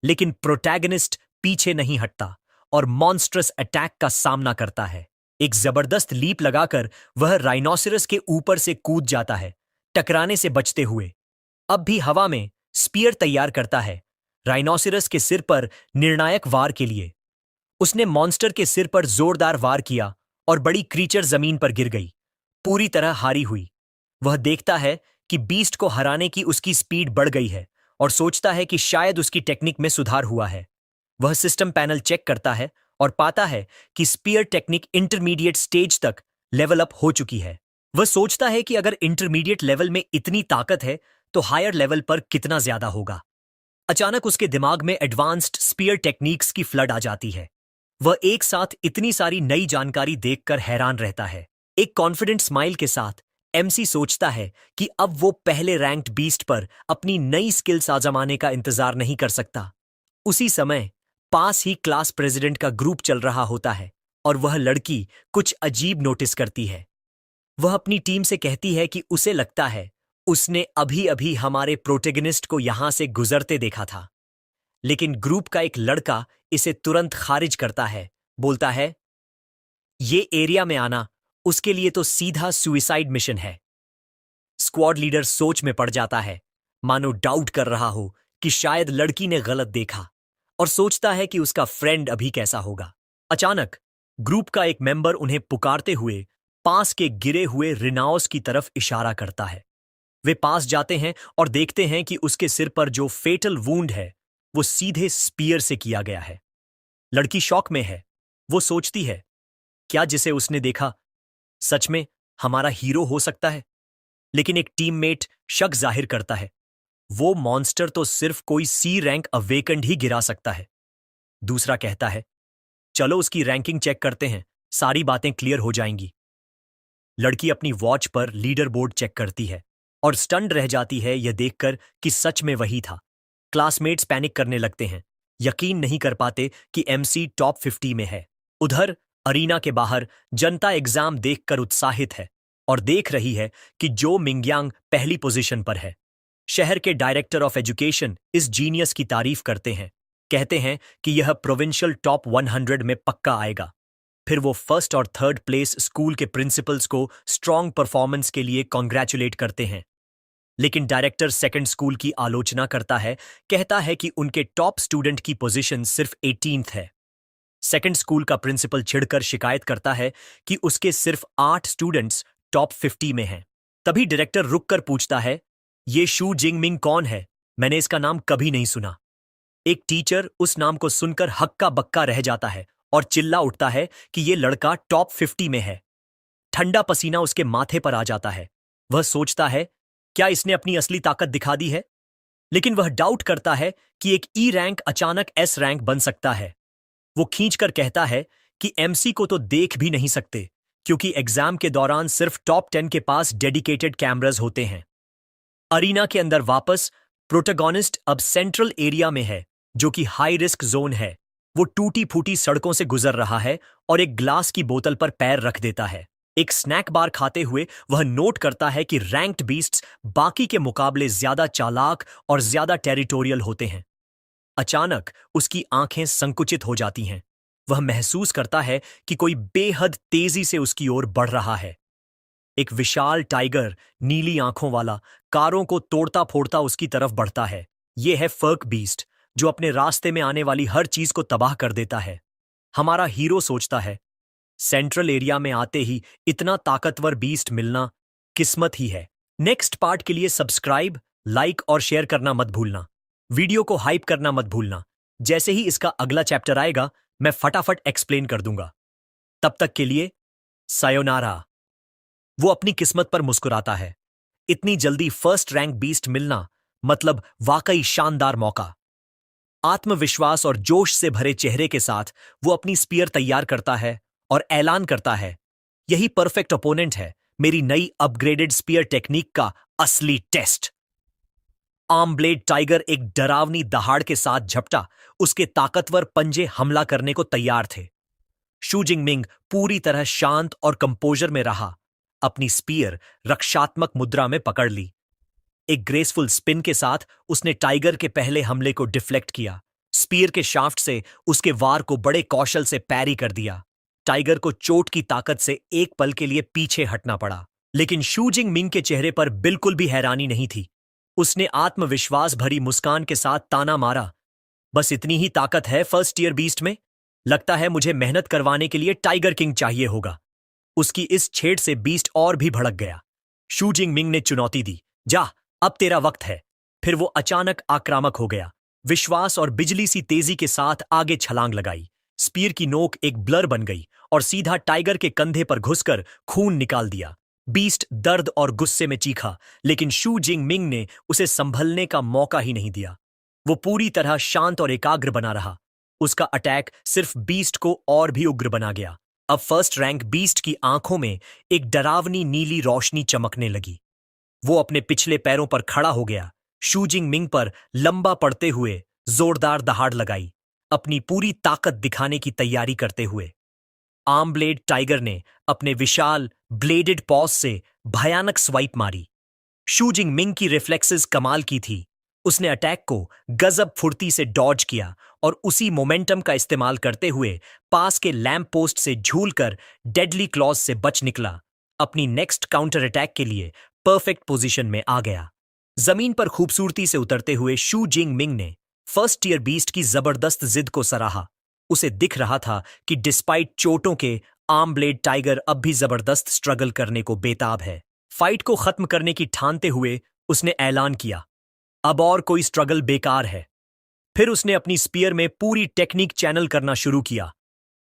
लेकिन प्रोटैगनिस्ट पीछे नहीं हटता और मॉन्स्ट्रस अटैक का सामना करता है। एक जबरदस्त लीप लगाकर वह राइनोसेरस के ऊपर से कूद जाता है, टकराने से बचते हुए। अब भी हवा में स्पीयर तैयार करता है, राइनोसेरस के सिर पर निर्णायक वार के लिए। उसने मॉन्स्टर के सिर पर जोरदार वार किया और बड़ी क्रीचर जमीन पर गिर गई, पूरी तरह हारी हुई। वह देखता है कि बीस्ट को हराने की उसकी स्पीड बढ़ गई है और सोचता है कि शायद उसकी टेक्निक में सुधार हुआ है। वह सिस्टम पैनल चेक करता है और पाता है कि स्पीयर टेक्निक इंटरमीडिएट स्टेज तक लेवल अप हो चुकी है। वह सोचता है कि अगर इंटरमीडिएट लेवल में इतनी ताकत है तो हायर लेवल पर कितना ज्यादा होगा। अचानक उसके दिमाग में एडवांस्ड स्पीयर टेक्निक्स की फ्लड आ जाती है। वह एक साथ इतनी सारी नई जानकारी देखकर हैरान रहता है। एक कॉन्फिडेंट स्माइल के साथ एमसी सोचता है कि अब वो पहले रैंक्ड बीस्ट पर अपनी नई स्किल्स आजमाने का इंतजार नहीं कर सकता। उसी समय पास ही क्लास प्रेसिडेंट का ग्रुप चल रहा होता है और वह लड़की कुछ अजीब नोटिस करती है। वह अपनी टीम से कहती है कि उसे लगता है उसने अभी अभी हमारे प्रोटेगनिस्ट को यहां से गुजरते देखा था। लेकिन ग्रुप का एक लड़का इसे तुरंत खारिज करता है, बोलता है, ये एरिया में आना उसके लिए तो सीधा सुइसाइड मिशन है। स्क्वाड लीडर सोच में पड़ जाता है, मानो डाउट कर रहा हो कि शायद लड़की ने गलत देखा, और सोचता है कि उसका फ्रेंड अभी कैसा होगा। अचानक ग्रुप का एक मेंबर उन्हें पुकारते हुए पास के गिरे हुए रिनाओस की तरफ इशारा करता है। वे पास जाते हैं और देखते हैं कि उसके सिर पर जो फेटल वूंड है वो सीधे स्पीयर से किया गया है। लड़की शॉक में है। वो सोचती है, क्या जिसे उसने देखा सच में हमारा हीरो हो सकता है? लेकिन एक टीममेट शक जाहिर करता है, वो मॉन्स्टर तो सिर्फ कोई सी रैंक अवेकंड ही गिरा सकता है। दूसरा कहता है, चलो उसकी रैंकिंग चेक करते हैं, सारी बातें क्लियर हो जाएंगी। लड़की अपनी वॉच पर लीडर बोर्ड चेक करती है और स्टन्ड रह जाती है यह देखकर कि सच में वही था। क्लासमेट्स पैनिक करने लगते हैं, यकीन नहीं कर पाते कि एमसी टॉप 50 में है। उधर अरीना के बाहर जनता एग्जाम देखकर उत्साहित है और देख रही है कि जो मिंगयांग पहली पोजीशन पर है। शहर के डायरेक्टर ऑफ एजुकेशन इस जीनियस की तारीफ करते हैं, कहते हैं कि यह प्रोविंशियल टॉप 100 में पक्का आएगा। फिर वो फर्स्ट और थर्ड प्लेस स्कूल के प्रिंसिपल्स को स्ट्रॉन्ग परफॉर्मेंस के लिए कॉन्ग्रेचुलेट करते हैं। लेकिन डायरेक्टर सेकंड स्कूल की आलोचना करता है, कहता है कि उनके टॉप स्टूडेंट की पोजीशन सिर्फ 18th है। सेकंड स्कूल का प्रिंसिपल चिढ़कर शिकायत करता है कि उसके सिर्फ 8 स्टूडेंट्स टॉप 50 में हैं। तभी डायरेक्टर रुककर पूछता है, ये शू जिंगमिंग कौन है? मैंने इसका नाम कभी नहीं सुना। एक टीचर उस नाम को सुनकर हक्का बक्का रह जाता है और चिल्ला उठता है कि ये लड़का टॉप 50 में है। ठंडा पसीना उसके माथे पर आ जाता है। वह सोचता है, क्या इसने अपनी असली ताकत दिखा दी है? लेकिन वह डाउट करता है कि एक ई रैंक अचानक एस रैंक बन सकता है। वो खींचकर कहता है कि एमसी को तो देख भी नहीं सकते, क्योंकि एग्जाम के दौरान सिर्फ टॉप 10 के पास डेडिकेटेड कैमरास होते हैं। अरीना के अंदर वापस प्रोटैगनिस्ट अब सेंट्रल एरिया में है, जो कि हाई रिस्क जोन है। वो टूटी फूटी सड़कों से गुजर रहा है और एक ग्लास की बोतल पर पैर रख देता है। एक स्नैक बार खाते हुए वह नोट करता है कि रैंक्ड बीस्ट्स बाकी के मुकाबले ज्यादा चालाक और ज्यादा टेरिटोरियल होते हैं। अचानक उसकी आंखें संकुचित हो जाती हैं। वह महसूस करता है कि कोई बेहद तेजी से उसकी ओर बढ़ रहा है। एक विशाल टाइगर नीली आंखों वाला कारों को तोड़ता फोड़ता उसकी तरफ बढ़ता है। यह है फर्क बीस्ट, जो अपने रास्ते में आने वाली हर चीज को तबाह कर देता है। हमारा हीरो सोचता है, सेंट्रल एरिया में आते ही इतना ताकतवर बीस्ट मिलना किस्मत ही है। नेक्स्ट पार्ट के लिए सब्सक्राइब, लाइक और शेयर करना मत भूलना। वीडियो को हाइप करना मत भूलना। जैसे ही इसका अगला चैप्टर आएगा मैं फटाफट एक्सप्लेन कर दूंगा। तब तक के लिए सायोनारा। वो अपनी किस्मत पर मुस्कुराता है। इतनी जल्दी फर्स्ट रैंक बीस्ट मिलना मतलब वाकई शानदार मौका। आत्मविश्वास और जोश से भरे चेहरे के साथ वो अपनी स्पीयर तैयार करता है और ऐलान करता है, यही परफेक्ट ओपोनेंट है, मेरी नई अपग्रेडेड स्पीयर टेक्निक का असली टेस्ट। आर्म ब्लेड टाइगर एक डरावनी दहाड़ के साथ झपटा, उसके ताकतवर पंजे हमला करने को तैयार थे। शू जिंगमिंग पूरी तरह शांत और कंपोजर में रहा, अपनी स्पीयर रक्षात्मक मुद्रा में पकड़ ली। एक ग्रेसफुल स्पिन के साथ उसने टाइगर के पहले हमले को डिफ्लेक्ट किया, स्पीयर के शाफ्ट से उसके वार को बड़े कौशल से पैरी कर दिया। टाइगर को चोट की ताकत से एक पल के लिए पीछे हटना पड़ा, लेकिन शू जिंगमिंग के चेहरे पर बिल्कुल भी हैरानी नहीं थी। उसने आत्मविश्वास भरी मुस्कान के साथ ताना मारा, बस इतनी ही ताकत है फर्स्ट ईयर बीस्ट में? लगता है मुझे मेहनत करवाने के लिए टाइगर किंग चाहिए होगा। उसकी इस छेड़ से बीस्ट और भी भड़क गया। शू जिंगमिंग ने चुनौती दी, जा, अब तेरा वक्त है। फिर वो अचानक आक्रामक हो गया, विश्वास और बिजली सी तेजी के साथ आगे छलांग लगाई। स्पीयर की नोक एक ब्लर बन गई और सीधा टाइगर के कंधे पर घुसकर खून निकाल दिया। बीस्ट दर्द और गुस्से में चीखा, लेकिन शू जिंगमिंग ने उसे संभलने का मौका ही नहीं दिया। वो पूरी तरह शांत और एकाग्र बना रहा। उसका अटैक सिर्फ बीस्ट को और भी उग्र बना गया। अब फर्स्ट रैंक बीस्ट की आंखों में एक डरावनी नीली रोशनी चमकने लगी। वो अपने पिछले पैरों पर खड़ा हो गया, शू जिंगमिंग पर लंबा पड़ते हुए जोरदार दहाड़ लगाई, अपनी पूरी ताकत दिखाने की तैयारी करते हुए। आर्म ब्लेड टाइगर ने अपने विशाल ब्लेडेड पॉज से भयानक स्वाइप मारी। शू जिंगमिंग की रिफ्लेक्सेस कमाल की थी। उसने अटैक को गजब फुर्ती से डॉज किया और उसी मोमेंटम का इस्तेमाल करते हुए पास के लैंप पोस्ट से झूलकर डेडली क्लॉज से बच निकला। अपनी नेक्स्ट काउंटर अटैक के लिए परफेक्ट पोजीशन में आ गया। जमीन पर खूबसूरती से उतरते हुए शू जिंगमिंग ने फर्स्ट ईयर बीस्ट की जबरदस्त जिद को सराहा। उसे दिख रहा था कि डिस्पाइट चोटों के आर्म ब्लेड टाइगर अब भी जबरदस्त स्ट्रगल करने को बेताब है। फाइट को खत्म करने की ठानते हुए उसने ऐलान किया, अब और कोई स्ट्रगल बेकार है। फिर उसने अपनी स्पीयर में पूरी टेक्निक चैनल करना शुरू किया।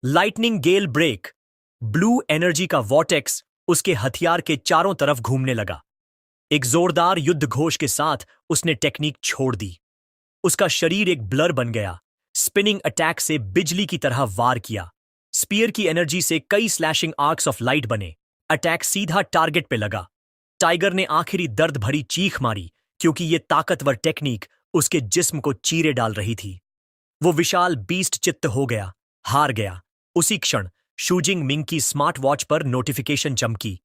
लाइटनिंग गेल ब्रेक, ब्लू एनर्जी का वॉटेक्स उसके हथियार के चारों तरफ घूमने लगा। एक जोरदार युद्ध घोष के साथ उसने टेक्निक छोड़ दी। उसका शरीर एक ब्लर बन गया, स्पिनिंग अटैक से बिजली की तरह वार किया। स्पीयर की एनर्जी से कई स्लैशिंग आर्क्स ऑफ लाइट बने। अटैक सीधा टारगेट पे लगा। टाइगर ने आखिरी दर्द भरी चीख मारी, क्योंकि यह ताकतवर टेक्निक उसके जिस्म को चीरे डाल रही थी। वो विशाल बीस्ट चित्त हो गया, हार गया। उसी क्षण शू जिंगमिंग की स्मार्ट वॉच पर नोटिफिकेशन चमकी।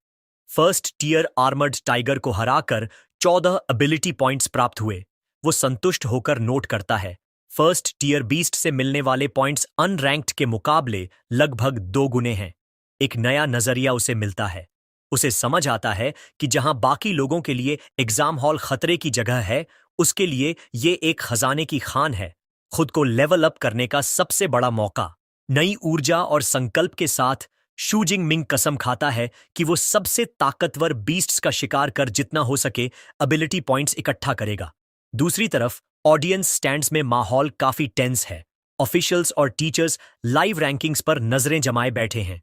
फर्स्ट टीयर आर्मर्ड टाइगर को हराकर 14 एबिलिटी पॉइंट्स प्राप्त हुए। वो संतुष्ट होकर नोट करता है, फर्स्ट टीयर बीस्ट से मिलने वाले पॉइंट्स अनरैंक्ड के मुकाबले लगभग 2 गुने हैं। एक नया नजरिया उसे मिलता है। उसे समझ आता है कि जहां बाकी लोगों के लिए एग्जाम हॉल खतरे की जगह है, उसके लिए ये एक खजाने की खान है। खुद को लेवल अप करने का सबसे बड़ा मौका। नई ऊर्जा और संकल्प के साथ शू जिंगमिंग कसम खाता है कि वो सबसे ताकतवर बीस्ट्स का शिकार कर जितना हो सके एबिलिटी पॉइंट्स इकट्ठा करेगा। दूसरी तरफ ऑडियंस स्टैंड्स में माहौल काफी टेंस है। ऑफिशियल्स और टीचर्स लाइव रैंकिंग्स पर नजरें जमाए बैठे हैं।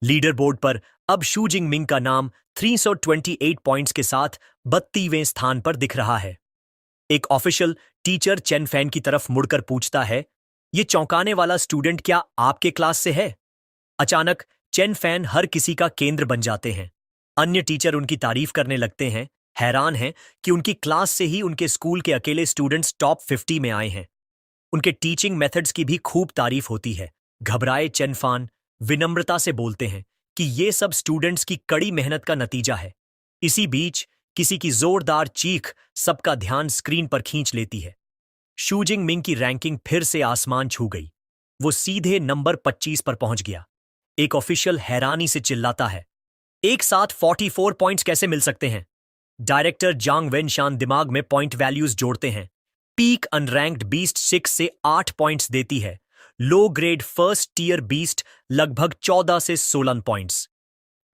लीडर बोर्ड पर अब शू जिंगमिंग का नाम 328 पॉइंट्स के साथ 32वें स्थान पर दिख रहा है। एक ऑफिशियल टीचर चेन फैन की तरफ मुड़कर पूछता है, ये चौंकाने वाला स्टूडेंट क्या आपके क्लास से है? अचानक चेन फैन हर किसी का केंद्र बन जाते हैं। अन्य टीचर उनकी तारीफ करने लगते हैं, हैरान हैं कि उनकी क्लास से ही उनके स्कूल के अकेले स्टूडेंट्स टॉप 50 में आए हैं। उनके टीचिंग मेथड्स की भी खूब तारीफ होती है। घबराए चेन फैन विनम्रता से बोलते हैं कि ये सब स्टूडेंट्स की कड़ी मेहनत का नतीजा है। इसी बीच किसी की जोरदार चीख सबका ध्यान स्क्रीन पर खींच लेती है। शू जिंगमिंग की रैंकिंग फिर से आसमान छू गई। वो सीधे नंबर 25 पर पहुंच गया। एक ऑफिशियल हैरानी से चिल्लाता है, एक साथ 44 पॉइंट्स कैसे मिल सकते हैं? डायरेक्टर जांग वेनशान दिमाग में पॉइंट वैल्यूज जोड़ते हैं। पीक अनरैंक्ड बीस्ट 6 से 8 पॉइंट्स देती है। Low grade first tier beast लगभग 14 से 16 पॉइंट्स।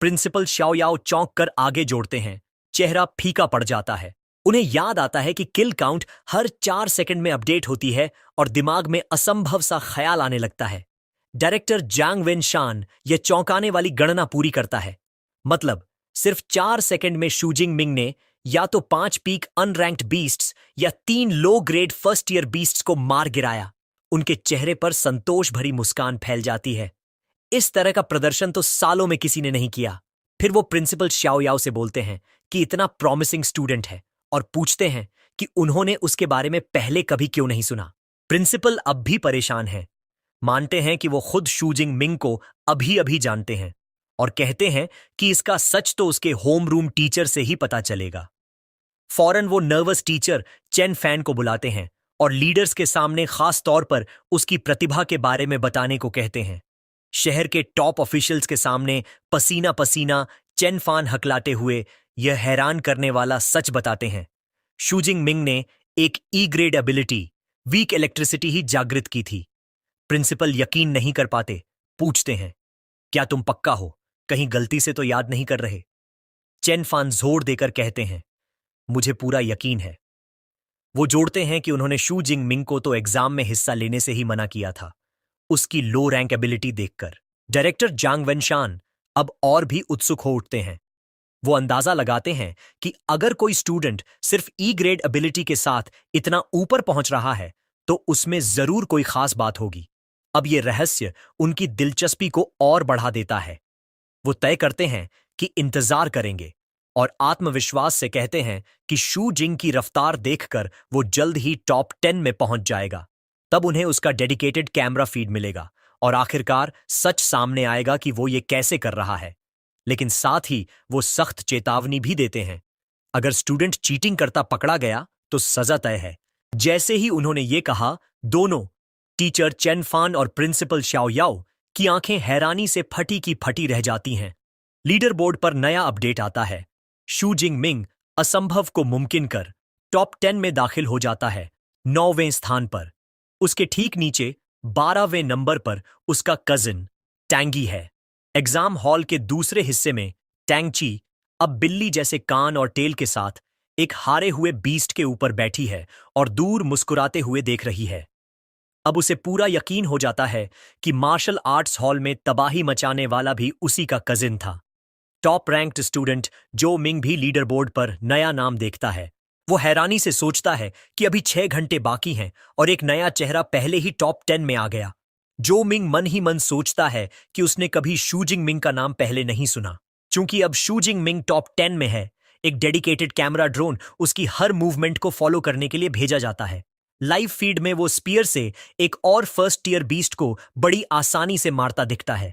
प्रिंसिपल शाओयाओ चौंक कर आगे जोड़ते हैं। चेहरा फीका पड़ जाता है। उन्हें याद आता है कि किल काउंट हर 4 सेकंड में अपडेट होती है और दिमाग में असंभव सा ख्याल आने लगता है। डायरेक्टर जांग वेनशान यह चौंकाने वाली गणना पूरी करता है। मतलब सिर्फ 4 सेकंड में शू जिंगमिंग ने या तो 5 पीक अनरैंक्ड बीस्ट्स या 3 लो ग्रेड फर्स्ट ईयर बीस्ट्स को मार गिराया। उनके चेहरे पर संतोष भरी मुस्कान फैल जाती है। इस तरह का प्रदर्शन तो सालों में किसी ने नहीं किया। फिर वो प्रिंसिपल श्याओ याओ से बोलते हैं कि इतना प्रॉमिसिंग स्टूडेंट है और पूछते हैं कि उन्होंने उसके बारे में पहले कभी क्यों नहीं सुना। प्रिंसिपल अब भी परेशान है, मानते हैं कि वो खुद शूजिंग मिंग को अभी अभी जानते हैं और कहते हैं कि इसका सच तो उसके होम रूम टीचर से ही पता चलेगा। फौरन वो नर्वस टीचर चेन फैन को बुलाते हैं और लीडर्स के सामने खास तौर पर उसकी प्रतिभा के बारे में बताने को कहते हैं। शहर के टॉप ऑफिशियल्स के सामने पसीना पसीना चेन फान हकलाते हुए यह हैरान करने वाला सच बताते हैं। शूजिंग मिंग ने एक E grade ability, weak electricity ही जागृत की थी। प्रिंसिपल यकीन नहीं कर पाते, पूछते हैं, क्या तुम पक्का हो? कहीं गलती से तो याद नहीं कर रहे? चेन फान जोर देकर कहते हैं, मुझे पूरा यकीन है। वो जोड़ते हैं कि उन्होंने शू जिंग मिंग को तो एग्जाम में हिस्सा लेने से ही मना किया था, उसकी लो रैंक एबिलिटी देखकर। डायरेक्टर जांग वेनशान अब और भी उत्सुक हो उठते हैं। वो अंदाजा लगाते हैं कि अगर कोई स्टूडेंट सिर्फ ई ग्रेड एबिलिटी के साथ इतना ऊपर पहुंच रहा है तो उसमें जरूर कोई खास बात होगी। अब ये रहस्य उनकी दिलचस्पी को और बढ़ा देता है। वो तय करते हैं कि इंतजार करेंगे और आत्मविश्वास से कहते हैं कि शू जिंग की रफ्तार देखकर वो जल्द ही टॉप 10 में पहुंच जाएगा। तब उन्हें उसका डेडिकेटेड कैमरा फीड मिलेगा और आखिरकार सच सामने आएगा कि वो ये कैसे कर रहा है। लेकिन साथ ही वो सख्त चेतावनी भी देते हैं, अगर स्टूडेंट चीटिंग करता पकड़ा गया तो सजा तय है। जैसे ही उन्होंने ये कहा, दोनों टीचर चेन फान और प्रिंसिपल श्याओ याओ की आंखें हैरानी से फटी की फटी रह जाती हैं। लीडर बोर्ड पर नया अपडेट आता है। शू जिंग मिंग असंभव को मुमकिन कर टॉप 10 में दाखिल हो जाता है, 9वें स्थान पर। उसके ठीक नीचे 12वें नंबर पर उसका कजिन टैंगी है। एग्जाम हॉल के दूसरे हिस्से में टैंगची अब बिल्ली जैसे कान और टेल के साथ एक हारे हुए बीस्ट के ऊपर बैठी है और दूर मुस्कुराते हुए देख रही है। अब उसे पूरा यकीन हो जाता है कि मार्शल आर्ट्स हॉल में तबाही मचाने वाला भी उसी का कजिन था। टॉप रैंक्ड स्टूडेंट जो मिंग भी लीडर बोर्ड पर नया नाम देखता है। वो हैरानी से सोचता है कि अभी 6 घंटे बाकी हैं और एक नया चेहरा पहले ही टॉप 10 में आ गया। जो मिंग मन ही मन सोचता है कि उसने कभी शूजिंग मिंग का नाम पहले नहीं सुना। चूंकि अब शूजिंग मिंग टॉप 10 में है, एक डेडिकेटेड कैमरा ड्रोन उसकी हर मूवमेंट को फॉलो करने के लिए भेजा जाता है। लाइव फीड में वो स्पीयर से एक और फर्स्ट टीयर बीस्ट को बड़ी आसानी से मारता दिखता है।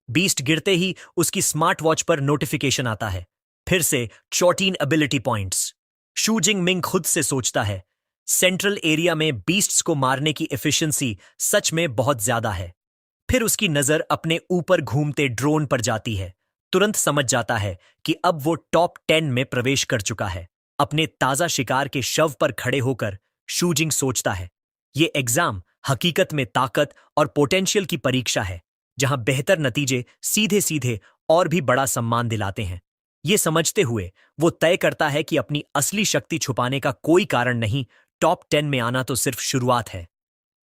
बीस्ट गिरते ही उसकी स्मार्ट वॉच पर नोटिफिकेशन आता है, फिर से 14 एबिलिटी पॉइंट्स। शू जिंग मिंग खुद से सोचता है, सेंट्रल एरिया में बीस्ट्स को मारने की एफिशिएंसी सच में बहुत ज्यादा है। फिर उसकी नजर अपने ऊपर घूमते ड्रोन पर जाती है। तुरंत समझ जाता है कि अब वो टॉप 10 में प्रवेश कर चुका है। अपने ताजा शिकार के शव पर खड़े होकर शू जिंग सोचता है, ये एग्जाम हकीकत में ताकत और पोटेंशियल की परीक्षा है, जहां बेहतर नतीजे सीधे सीधे और भी बड़ा सम्मान दिलाते हैं। ये समझते हुए वो तय करता है कि अपनी असली शक्ति छुपाने का कोई कारण नहीं, टॉप 10 में आना तो सिर्फ शुरुआत है।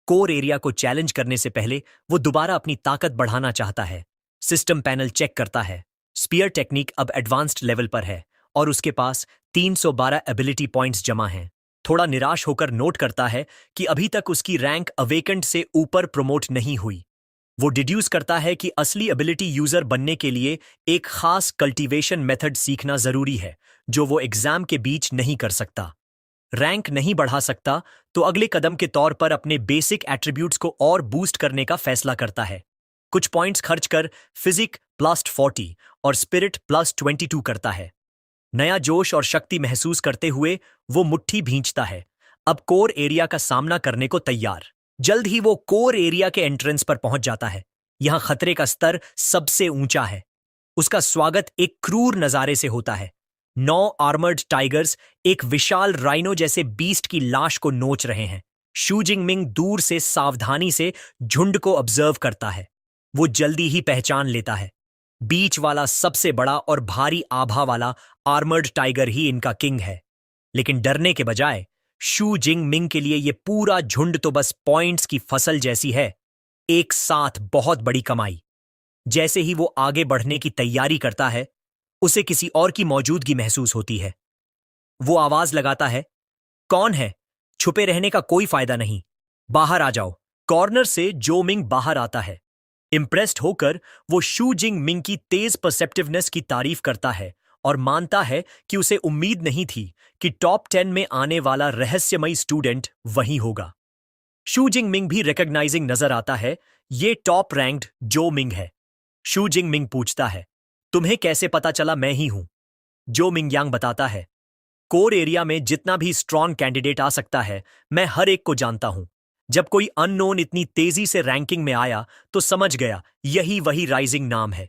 कोर एरिया को चैलेंज करने से पहले वो दोबारा अपनी ताकत बढ़ाना चाहता है। सिस्टम पैनल चेक करता है। स्पीयर टेक्निक अब एडवांस्ड लेवल पर है और उसके पास 312 एबिलिटी पॉइंट्स जमा हैं। थोड़ा निराश होकर नोट करता है कि अभी तक उसकी रैंक अवेकेंट से ऊपर प्रमोट नहीं हुई। वो डिड्यूस करता है कि असली एबिलिटी यूजर बनने के लिए एक खास कल्टीवेशन मेथड सीखना जरूरी है, जो वो एग्जाम के बीच नहीं कर सकता। रैंक नहीं बढ़ा सकता तो अगले कदम के तौर पर अपने बेसिक एट्रीब्यूट्स को और बूस्ट करने का फैसला करता है। कुछ पॉइंट्स खर्च कर फिजिक +40 और स्पिरिट +22 करता है। नया जोश और शक्ति महसूस करते हुए वो मुट्ठी भींचता है, अब कोर एरिया का सामना करने को तैयार। जल्द ही वो कोर एरिया के एंट्रेंस पर पहुंच जाता है। यहां खतरे का स्तर सबसे ऊंचा है। उसका स्वागत एक क्रूर नजारे से होता है। 9 आर्मर्ड टाइगर्स एक विशाल राइनो जैसे बीस्ट की लाश को नोच रहे हैं। शू जिंग मिंग दूर से सावधानी से झुंड को ऑब्जर्व करता है। वो जल्दी ही पहचान लेता है, बीच वाला सबसे बड़ा और भारी आभा वाला आर्मर्ड टाइगर ही इनका किंग है। लेकिन डरने के बजाय शू जिंग मिंग के लिए ये पूरा झुंड तो बस पॉइंट्स की फसल जैसी है, एक साथ बहुत बड़ी कमाई। जैसे ही वो आगे बढ़ने की तैयारी करता है, उसे किसी और की मौजूदगी महसूस होती है। वो आवाज लगाता है, कौन है? छुपे रहने का कोई फायदा नहीं, बाहर आ जाओ। कॉर्नर से जो मिंग बाहर आता है। इम्प्रेस्ड होकर वो शू जिंग मिंग की तेज परसेप्टिवनेस की तारीफ करता है और मानता है कि उसे उम्मीद नहीं थी कि टॉप 10 में आने वाला रहस्यमयी स्टूडेंट वही होगा। शू जिंग मिंग भी रिकॉग्नाइजिंग नजर आता है। ये टॉप रैंक्ड जो मिंग है। शू जिंग मिंग पूछता है, तुम्हें कैसे पता चला मैं ही हूं? जो मिंग यांग बताता है, कोर एरिया में जितना भी स्ट्रॉन्ग कैंडिडेट आ सकता है, मैं हर एक को जानता हूं। जब कोई अननोन इतनी तेजी से रैंकिंग में आया तो समझ गया यही वही राइजिंग नाम है।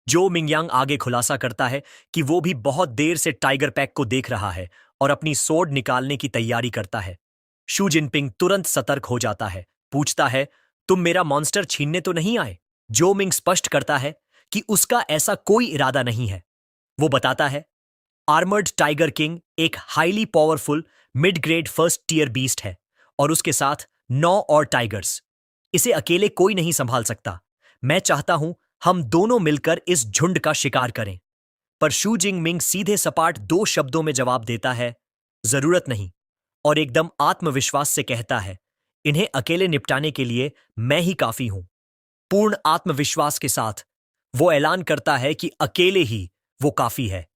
जो मिंगयांग आगे खुलासा करता है कि वो भी बहुत देर से टाइगर पैक को देख रहा है और अपनी सोर्ड निकालने की तैयारी करता है। शू जिनपिंग तुरंत सतर्क हो जाता है, पूछता है, तुम मेरा मॉन्स्टर छीनने तो नहीं आए? जो मिंग स्पष्ट करता है कि उसका ऐसा कोई इरादा नहीं है। वो बताता है, आर्मर्ड टाइगर किंग एक highly powerful mid grade first tier beast है और उसके साथ 9 और टाइगर्स। इसे अकेले कोई नहीं संभाल सकता। मैं चाहता हूं हम दोनों मिलकर इस झुंड का शिकार करें। पर शू जिंग मिंग सीधे सपाट 2 शब्दों में जवाब देता है, जरूरत नहीं, और एकदम आत्मविश्वास से कहता है, इन्हें अकेले निपटाने के लिए मैं ही काफी हूं। पूर्ण आत्मविश्वास के साथ वो ऐलान करता है कि अकेले ही वो काफी है।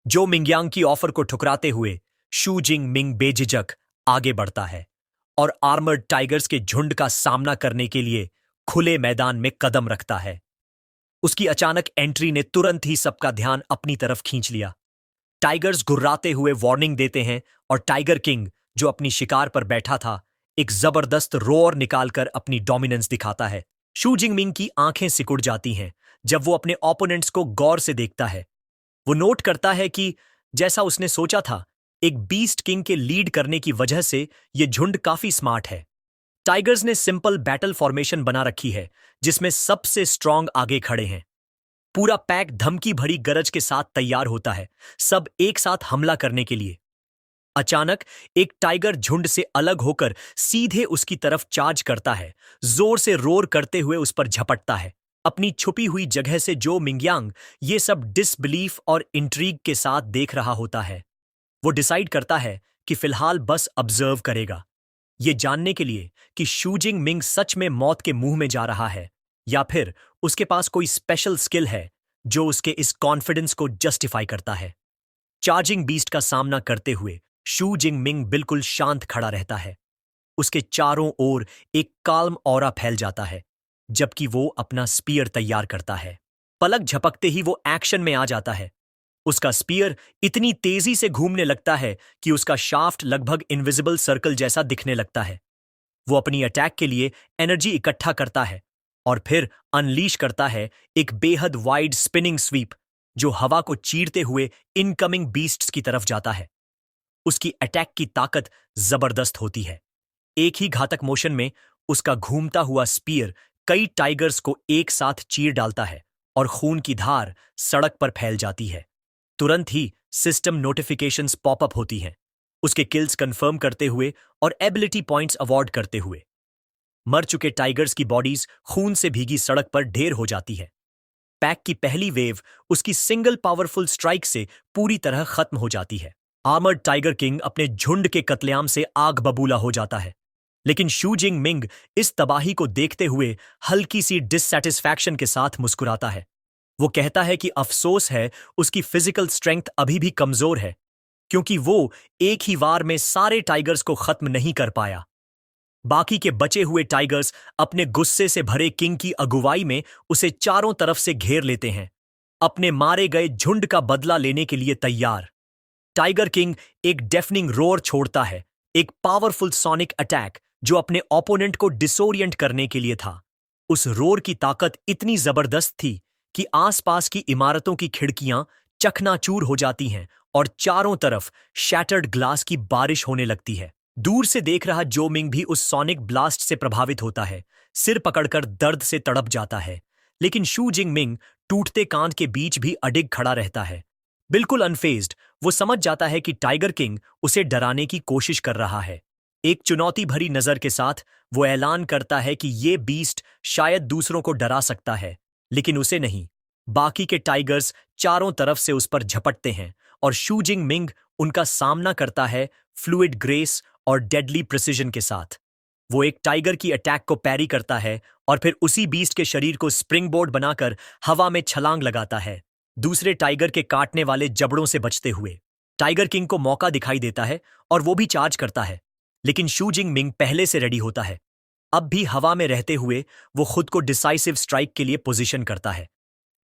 जो मिंगयांग की ऑफर को ठुकराते हुए शू जिंग मिंग बेझिझक आगे बढ़ता है और आर्मर्ड टाइगर्स के झुंड का सामना करने के लिए खुले मैदान में कदम रखता है। उसकी अचानक एंट्री ने तुरंत ही सबका ध्यान अपनी तरफ खींच लिया। टाइगर्स गुर्राते हुए वार्निंग देते हैं और टाइगर किंग, जो अपनी शिकार पर बैठा था, एक जबरदस्त रोर निकालकर अपनी डोमिनेंस दिखाता है। शू जिंगमिंग की आंखें सिकुड़ जाती हैं जब वो अपने ओपोनेंट्स को गौर से देखता है। वो नोट करता है कि जैसा उसने सोचा था, एक बीस्ट किंग के लीड करने की वजह से ये झुंड काफी स्मार्ट है। टाइगर्स ने सिंपल बैटल फॉर्मेशन बना रखी है जिसमें सबसे स्ट्रांग आगे खड़े हैं। पूरा पैक धमकी भरी गरज के साथ तैयार होता है, सब एक साथ हमला करने के लिए। अचानक एक टाइगर झुंड से अलग होकर सीधे उसकी तरफ चार्ज करता है, जोर से रोर करते हुए उस पर झपटता है। अपनी छुपी हुई जगह से जो मिंगयांग ये सब डिसबिलीफ और इंट्रीग के साथ देख रहा होता है, वो डिसाइड करता है कि फिलहाल बस ऑब्जर्व करेगा, ये जानने के लिए कि शू जिंग मिंग सच में मौत के मुंह में जा रहा है या फिर उसके पास कोई स्पेशल स्किल है जो उसके इस कॉन्फिडेंस को जस्टिफाई करता है। चार्जिंग बीस्ट का सामना करते हुए शू जिंग मिंग बिल्कुल शांत खड़ा रहता है। उसके चारों ओर एक काल्म ऑरा फैल जाता है जबकि वो अपना स्पीयर तैयार करता है। पलक झपकते ही वो एक्शन में आ जाता है। उसका स्पीयर इतनी तेजी से घूमने लगता है कि उसका शाफ्ट लगभग इनविजिबल सर्कल जैसा दिखने लगता है। वो अपनी अटैक के लिए एनर्जी इकट्ठा करता है और फिर अनलीश करता है एक बेहद वाइड स्पिनिंग स्वीप जो हवा को चीरते हुए इनकमिंग बीस्ट्स की तरफ जाता है। उसकी अटैक की ताकत जबरदस्त होती है। एक ही घातक मोशन में उसका घूमता हुआ स्पीयर कई टाइगर्स को एक साथ चीर डालता है और खून की धार सड़क पर फैल जाती है। तुरंत ही सिस्टम नोटिफिकेशंस पॉपअप होती हैं, उसके किल्स कंफर्म करते हुए और एबिलिटी पॉइंट्स अवॉर्ड करते हुए। मर चुके टाइगर्स की बॉडीज खून से भीगी सड़क पर ढेर हो जाती है। पैक की पहली वेव उसकी सिंगल पावरफुल स्ट्राइक से पूरी तरह खत्म हो जाती है। आर्मर्ड टाइगर किंग अपने झुंड के कत्लेआम से आग बबूला हो जाता है, लेकिन शू जिंग मिंग इस तबाही को देखते हुए हल्की सी डिससैटिस्फैक्शन के साथ मुस्कुराता है। वो कहता है कि अफसोस है उसकी फिजिकल स्ट्रेंथ अभी भी कमजोर है, क्योंकि वो एक ही वार में सारे टाइगर्स को खत्म नहीं कर पाया। बाकी के बचे हुए टाइगर्स अपने गुस्से से भरे किंग की अगुवाई में उसे चारों तरफ से घेर लेते हैं, अपने मारे गए झुंड का बदला लेने के लिए तैयार। टाइगर किंग एक डेफनिंग रोर छोड़ता है, एक पावरफुल सोनिक अटैक जो अपने ओपोनेंट को डिसोरिएंट करने के लिए था। उस रोर की ताकत इतनी जबरदस्त थी कि आसपास की इमारतों की खिड़कियां चकनाचूर हो जाती हैं और चारों तरफ शैटर्ड ग्लास की बारिश होने लगती है। दूर से देख रहा जो मिंग भी उस सोनिक ब्लास्ट से प्रभावित होता है, सिर पकड़कर दर्द से तड़प जाता है, लेकिन शू जिंग मिंग टूटते कांध के बीच भी अडिग खड़ा रहता है। बिल्कुल अनफेज्ड, वो समझ जाता है कि टाइगर किंग उसे डराने की कोशिश कर रहा है। एक चुनौती भरी नजर के साथ वो ऐलान करता है कि ये बीस्ट शायद दूसरों को डरा सकता है, लेकिन उसे नहीं। बाकी के टाइगर्स चारों तरफ से उस पर झपटते हैं और शू जिंग मिंग उनका सामना करता है फ्लूइड ग्रेस और डेडली प्रिसिजन के साथ। वो एक टाइगर की अटैक को पैरी करता है और फिर उसी बीस्ट के शरीर को स्प्रिंग बोर्ड बनाकर हवा में छलांग लगाता है, दूसरे टाइगर के काटने वाले जबड़ों से बचते हुए। टाइगर किंग को मौका दिखाई देता है और वो भी चार्ज करता है, लेकिन शू जिंग मिंग पहले से रेडी होता है। अब भी हवा में रहते हुए वो खुद को डिसाइसिव स्ट्राइक के लिए पोजीशन करता है।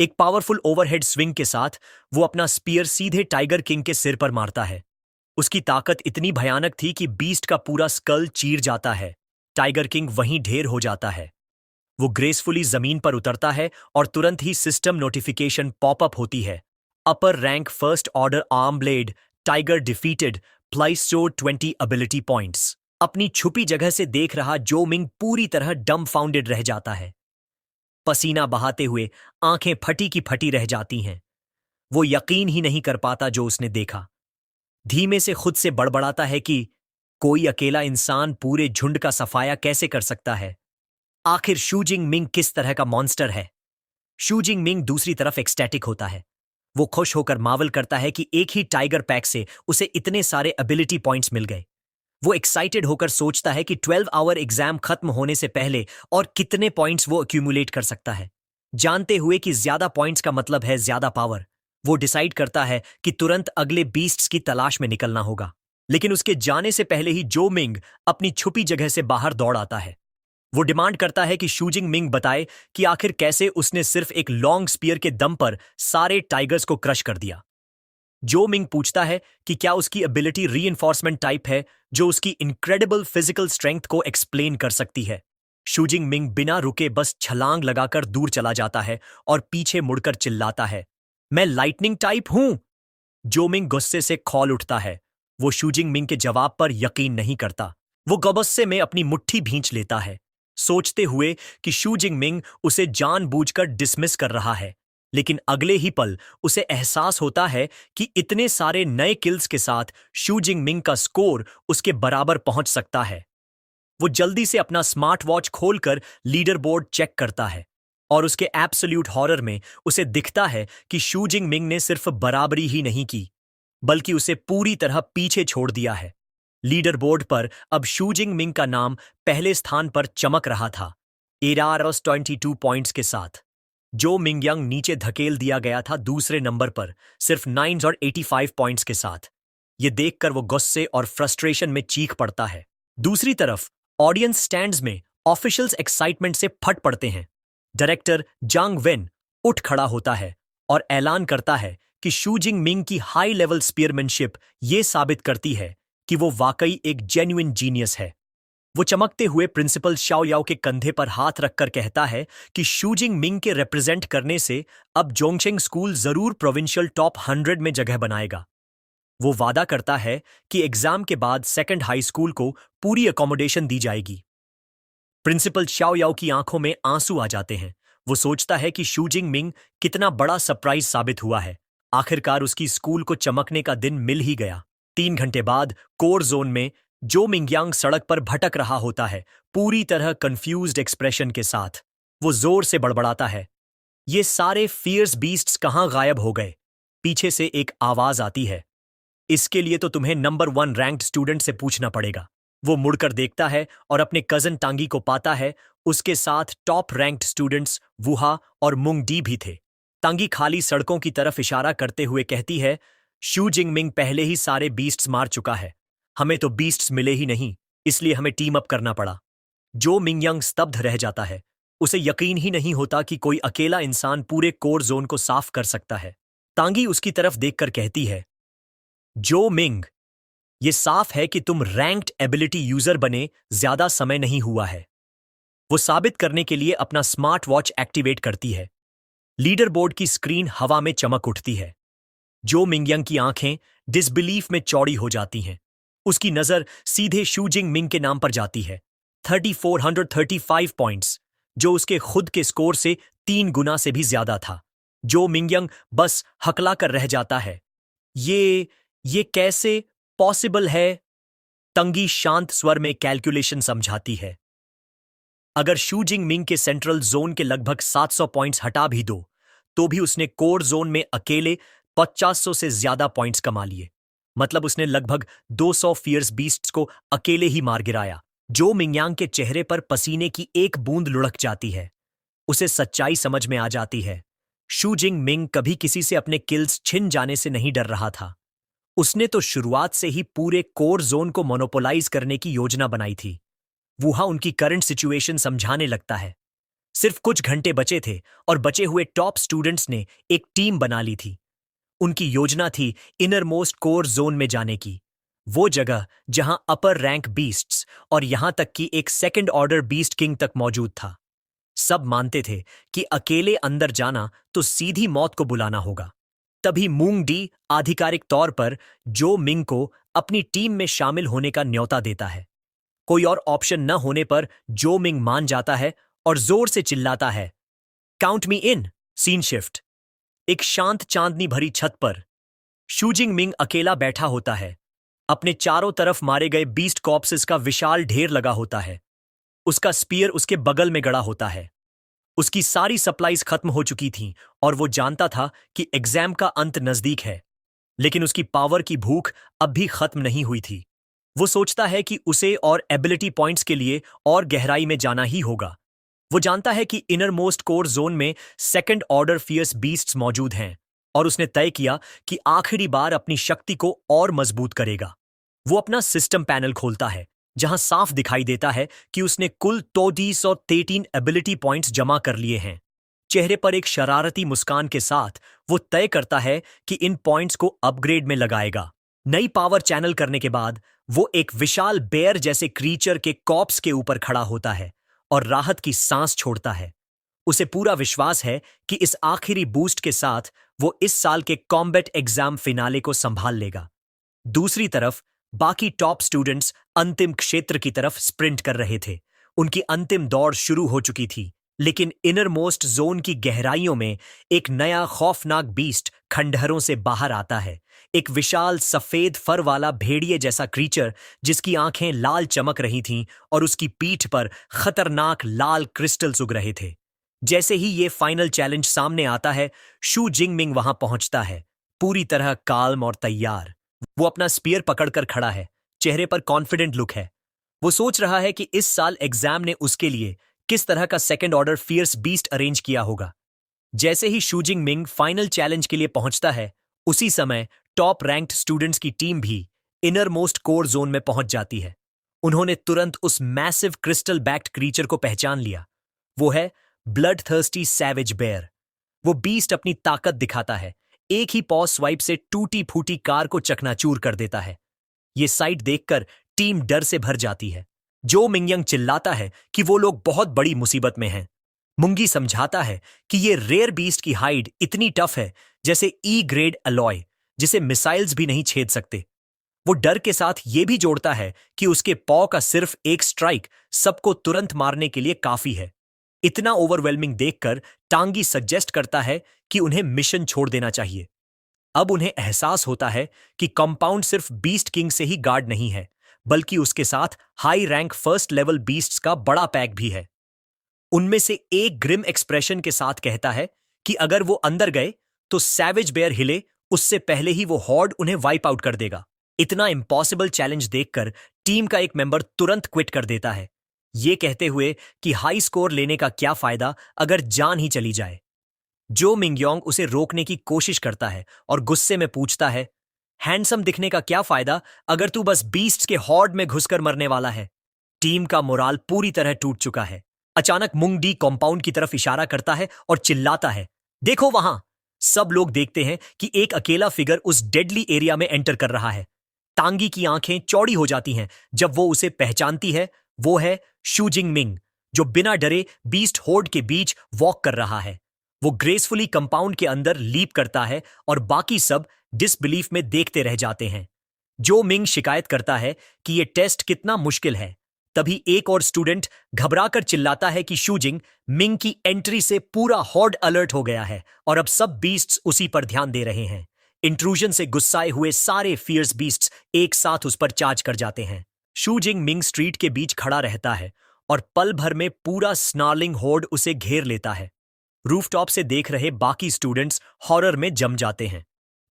एक पावरफुल ओवरहेड स्विंग के साथ वो अपना स्पीयर सीधे टाइगर किंग के सिर पर मारता है। उसकी ताकत इतनी भयानक थी कि बीस्ट का पूरा स्कल चीर जाता है। टाइगर किंग वहीं ढेर हो जाता है। वो ग्रेसफुली जमीन पर उतरता है और तुरंत ही सिस्टम नोटिफिकेशन पॉपअप होती है। अपर rank first order arm blade tiger defeated, place store 20 ability points. अपनी छुपी जगह से देख रहा जो मिंग पूरी तरह डम्बफाउंडेड रह जाता है। पसीना बहाते हुए आंखें फटी की फटी रह जाती हैं। वो यकीन ही नहीं कर पाता जो उसने देखा। धीमे से खुद से बड़बड़ाता है कि कोई अकेला इंसान पूरे झुंड का सफाया कैसे कर सकता है। आखिर शू जिंग मिंग किस तरह का मॉन्स्टर है। शू जिंग मिंग दूसरी तरफ एक्सटैटिक होता है। वो खुश होकर मावल करता है कि एक ही टाइगर पैक से उसे इतने सारे एबिलिटी पॉइंट्स मिल गए। वो एक्साइटेड होकर सोचता है कि 12 आवर एग्जाम खत्म होने से पहले और कितने पॉइंट्स वो एक्यूमुलेट कर सकता है। जानते हुए कि ज्यादा पॉइंट्स का मतलब है ज्यादा पावर, वो डिसाइड करता है कि तुरंत अगले बीस्ट्स की तलाश में निकलना होगा। लेकिन उसके जाने से पहले ही जो मिंग अपनी छुपी जगह से बाहर दौड़ आता है। वो डिमांड करता है कि शू जिंग मिंग बताए कि आखिर कैसे उसने सिर्फ एक लॉन्ग स्पीयर के दम पर सारे टाइगर्स को क्रश कर दिया। जो मिंग पूछता है कि क्या उसकी एबिलिटी रीइंफोर्समेंट टाइप है जो उसकी इनक्रेडिबल फिजिकल स्ट्रेंथ को एक्सप्लेन कर सकती है। शू जिंग मिंग बिना रुके बस छलांग लगाकर दूर चला जाता है और पीछे मुड़कर चिल्लाता है, मैं लाइटनिंग टाइप हूं। जो मिंग गुस्से से खौल उठता है। वो शू जिंग मिंग के जवाब पर यकीन नहीं करता। वो गुस्से में अपनी मुट्ठी भींच लेता है, सोचते हुए कि शू जिंग मिंग उसे जानबूझकर डिसमिस कर रहा है। लेकिन अगले ही पल उसे एहसास होता है कि इतने सारे नए किल्स के साथ शू जिंग मिंग का स्कोर उसके बराबर पहुंच सकता है। वो जल्दी से अपना स्मार्ट वॉच खोलकर लीडर बोर्ड चेक करता है और उसके एब्सोल्यूट हॉरर में उसे दिखता है कि शू जिंग मिंग ने सिर्फ बराबरी ही नहीं की, बल्कि उसे पूरी तरह पीछे छोड़ दिया है। लीडर बोर्ड पर अब शू जिंग मिंग का नाम पहले स्थान पर चमक रहा था, 22 पॉइंट्स के साथ। जो मिंग यंग नीचे धकेल दिया गया था दूसरे नंबर पर सिर्फ 9 और 85 पॉइंट्स के साथ। ये देखकर वो गुस्से और फ्रस्ट्रेशन में चीख पड़ता है। दूसरी तरफ ऑडियंस स्टैंड्स में ऑफिशियल्स एक्साइटमेंट से फट पड़ते हैं। डायरेक्टर जांग वेन उठ खड़ा होता है और ऐलान करता है कि शू जिंग मिंग की हाई लेवल स्पीयरमैनशिप ये साबित करती है कि वो वाकई एक जेन्युइन जीनियस है। वो चमकते हुए प्रिंसिपल शाओ याओ के कंधे पर हाथ रखकर कहता है कि शू जिंग मिंग के रिप्रेजेंट करने से अब जोंगशेंग स्कूल जरूर प्रोविंशियल टॉप 100 में जगह बनाएगा। वो वादा करता है कि एग्जाम के बाद सेकंड हाई स्कूल को पूरी अकोमोडेशन दी जाएगी। प्रिंसिपल शाओ याओ की आंखों में आंसू आ जाते हैं। वो सोचता है कि शू जिंग मिंग कितना बड़ा सरप्राइज साबित हुआ है। आखिरकार उसकी स्कूल को चमकने का दिन मिल ही गया। 3 घंटे बाद कोर जोन में जो मिंगयांग सड़क पर भटक रहा होता है, पूरी तरह कंफ्यूज्ड एक्सप्रेशन के साथ। वो जोर से बड़बड़ाता है, ये सारे फियर्स बीस्ट्स कहां गायब हो गए। पीछे से एक आवाज आती है, इसके लिए तो तुम्हें नंबर 1 रैंक्ड स्टूडेंट से पूछना पड़ेगा। वो मुड़कर देखता है और अपने कजन टांगी को पाता है। उसके साथ टॉप रैंक्ड स्टूडेंट्स वुहा और मुंग डी भी थे। टांगी खाली सड़कों की तरफ इशारा करते हुए कहती है, शू जिंग मिंग पहले ही सारे बीस्ट्स मार चुका है। हमें तो बीस्ट्स मिले ही नहीं, इसलिए हमें टीम अप करना पड़ा। जो मिंगयंग स्तब्ध रह जाता है। उसे यकीन ही नहीं होता कि कोई अकेला इंसान पूरे कोर जोन को साफ कर सकता है। तांगी उसकी तरफ देखकर कहती है, जो मिंग, ये साफ है कि तुम रैंक्ड एबिलिटी यूजर बने ज्यादा समय नहीं हुआ है। वो साबित करने के लिए अपना स्मार्ट वॉच एक्टिवेट करती है। लीडर बोर्ड की स्क्रीन हवा में चमक उठती है। जो मिंगयंग की आंखें डिसबिलीफ में चौड़ी हो जाती हैं। उसकी नजर सीधे शू जिंग मिंग के नाम पर जाती है। 3435 पॉइंट्स, जो उसके खुद के स्कोर से 3 गुना से भी ज्यादा था। जो मिंगयंग बस हकला कर रह जाता है। ये कैसे पॉसिबल है? तंगी शांत स्वर में कैलकुलेशन समझाती है। अगर शू जिंग मिंग के सेंट्रल जोन के लगभग 700 पॉइंट्स हटा भी दो, तो भी उसने कोर जोन में अकेले 500 से ज्यादा पॉइंट्स कमा लिए। मतलब उसने लगभग 200 फियर्स बीस्ट्स को अकेले ही मार गिराया। जो मिंगयांग के चेहरे पर पसीने की एक बूंद लुढ़क जाती है। उसे सच्चाई समझ में आ जाती है। शू जिंग मिंग कभी किसी से अपने किल्स छिन जाने से नहीं डर रहा था। उसने तो शुरुआत से ही पूरे कोर जोन को मोनोपोलाइज करने की योजना बनाई थी। वूहा उनकी करंट सिचुएशन समझाने लगता है। सिर्फ कुछ घंटे बचे थे और बचे हुए टॉप स्टूडेंट्स ने एक टीम बना ली थी। उनकी योजना थी इनर मोस्ट कोर जोन में जाने की, वो जगह जहां अपर रैंक बीस्ट्स और यहां तक कि एक सेकंड ऑर्डर बीस्ट किंग तक मौजूद था। सब मानते थे कि अकेले अंदर जाना तो सीधी मौत को बुलाना होगा। तभी मूंग डी आधिकारिक तौर पर जो मिंग को अपनी टीम में शामिल होने का न्योता देता है। कोई और ऑप्शन न होने पर जो मिंग मान जाता है और जोर से चिल्लाता है, count me in. Scene shift. एक शांत चांदनी भरी छत पर शूजिंग मिंग अकेला बैठा होता है। अपने चारों तरफ मारे गए बीस्ट कॉप्सेस का विशाल ढेर लगा होता है। उसका स्पीयर उसके बगल में गड़ा होता है। उसकी सारी सप्लाईज खत्म हो चुकी थीं और वो जानता था कि एग्जाम का अंत नजदीक है। लेकिन उसकी पावर की भूख अब भी खत्म नहीं हुई थी। वो सोचता है कि उसे और एबिलिटी पॉइंट्स के लिए और गहराई में जाना ही होगा। वो जानता है कि इनर मोस्ट कोर जोन में सेकंड ऑर्डर फियर्स बीस्ट्स मौजूद हैं और उसने तय किया कि आखिरी बार अपनी शक्ति को और मजबूत करेगा। वो अपना सिस्टम पैनल खोलता है जहां साफ दिखाई देता है कि उसने कुल 213 एबिलिटी पॉइंट्स जमा कर लिए हैं। चेहरे पर एक शरारती मुस्कान के साथ वो तय करता है कि इन पॉइंट्स को अपग्रेड में लगाएगा। नई पावर चैनल करने के बाद वो एक विशाल बेयर जैसे क्रीचर के कॉप्स के ऊपर खड़ा होता है और राहत की सांस छोड़ता है। उसे पूरा विश्वास है कि इस आखिरी बूस्ट के साथ वो इस साल के कॉम्बैट एग्जाम फिनाले को संभाल लेगा। दूसरी तरफ बाकी टॉप स्टूडेंट्स अंतिम क्षेत्र की तरफ स्प्रिंट कर रहे थे। उनकी अंतिम दौड़ शुरू हो चुकी थी, लेकिन इनर मोस्ट जोन की गहराइयों में एक नया खौफनाक बीस्ट खंडहरों से बाहर आता है। एक विशाल सफेद फर वाला भेड़िए जैसा क्रीचर जिसकी आंखें लाल चमक रही थीं और उसकी पीठ पर खतरनाक लाल क्रिस्टल्स उग रहे थे। जैसे ही ये फाइनल चैलेंज सामने आता है, शू जिंगमिंग वहां पहुंचता है, पूरी तरह काल्म और तैयार। वो अपना स्पीयर पकड़कर खड़ा है, चेहरे पर कॉन्फिडेंट लुक है। वो सोच रहा है कि इस साल एग्जाम ने उसके लिए किस तरह का second order fierce beast arrange किया होगा। जैसे ही शूजिंग मिंग फाइनल चैलेंज के लिए पहुंचता है, उसी समय टॉप रैंक्ड स्टूडेंट्स की टीम भी इनर मोस्ट कोर जोन में पहुंच जाती है। उन्होंने तुरंत उस मैसिव क्रिस्टल बैक्ड क्रीचर को पहचान लिया। वो है ब्लड थर्स्टी सैवेज बेयर। वो बीस्ट अपनी ताकत दिखाता है, एक ही पॉज स्वाइप से टूटी फूटी कार को चकनाचूर कर देता है। ये साइट देखकर टीम डर से भर जाती है। जो मिंगयंग चिल्लाता है कि वो लोग बहुत बड़ी मुसीबत में हैं। मुंगी समझाता है कि ये रेयर बीस्ट की हाइड इतनी टफ है जैसे ई ग्रेड अलॉय, जिसे मिसाइल्स भी नहीं छेद सकते। वो डर के साथ ये भी जोड़ता है कि उसके पॉ का सिर्फ एक स्ट्राइक सबको तुरंत मारने के लिए काफी है। इतना ओवरवेलमिंग देखकर टांगी सजेस्ट करता है कि उन्हें मिशन छोड़ देना चाहिए। अब उन्हें एहसास होता है कि कंपाउंड सिर्फ बीस्ट किंग से ही गार्ड नहीं है, बल्कि उसके साथ high rank first level beasts का बड़ा पैक भी है। उनमें से एक ग्रिम एक्सप्रेशन के साथ कहता है कि अगर वो अंदर गए तो सैवेज बेयर हिले उससे पहले ही वो हॉर्ड उन्हें वाइप आउट कर देगा। इतना इम्पॉसिबल चैलेंज देखकर टीम का एक मेंबर तुरंत क्विट कर देता है, ये कहते हुए कि हाई स्कोर लेने का क्या फायदा अगर जान ही चली जाए। जो मिंगयोंग उसे रोकने की कोशिश करता है और गुस्से में पूछता है, हैंडसम दिखने का क्या फायदा अगर तू बस बीस्ट्स के हॉर्ड में घुसकर मरने वाला है। टीम का मोराल पूरी तरह टूट चुका है। अचानक मुंग डी कॉम्पाउंड की तरफ इशारा करता है और चिल्लाता है, देखो वहां। सब लोग देखते हैं कि एक अकेला फिगर उस डेडली एरिया में एंटर कर रहा है। तांगी की आंखें चौड़ी हो जाती हैं जब वो उसे पहचानती है। वो है शूजिंग मिंग, जो बिना डरे बीस्ट होर्ड के बीच वॉक कर रहा है। वो ग्रेसफुली कंपाउंड के अंदर लीप करता है और बाकी सब डिसबिलीफ में देखते रह जाते हैं। जो मिंग शिकायत करता है कि ये टेस्ट कितना मुश्किल है। तभी एक और स्टूडेंट घबराकर चिल्लाता है कि शूजिंग मिंग की एंट्री से पूरा हॉर्ड अलर्ट हो गया है और अब सब बीस्ट्स उसी पर ध्यान दे रहे हैं। इंट्रूजन से गुस्साए हुए सारे फियर्स बीस्ट्स एक साथ उस पर चार्ज कर जाते हैं। शूजिंग मिंग स्ट्रीट के बीच खड़ा रहता है और पल भर में पूरा स्नार्लिंग हॉर्ड उसे घेर लेता है। रूफटॉप से देख रहे बाकी स्टूडेंट्स हॉरर में जम जाते हैं।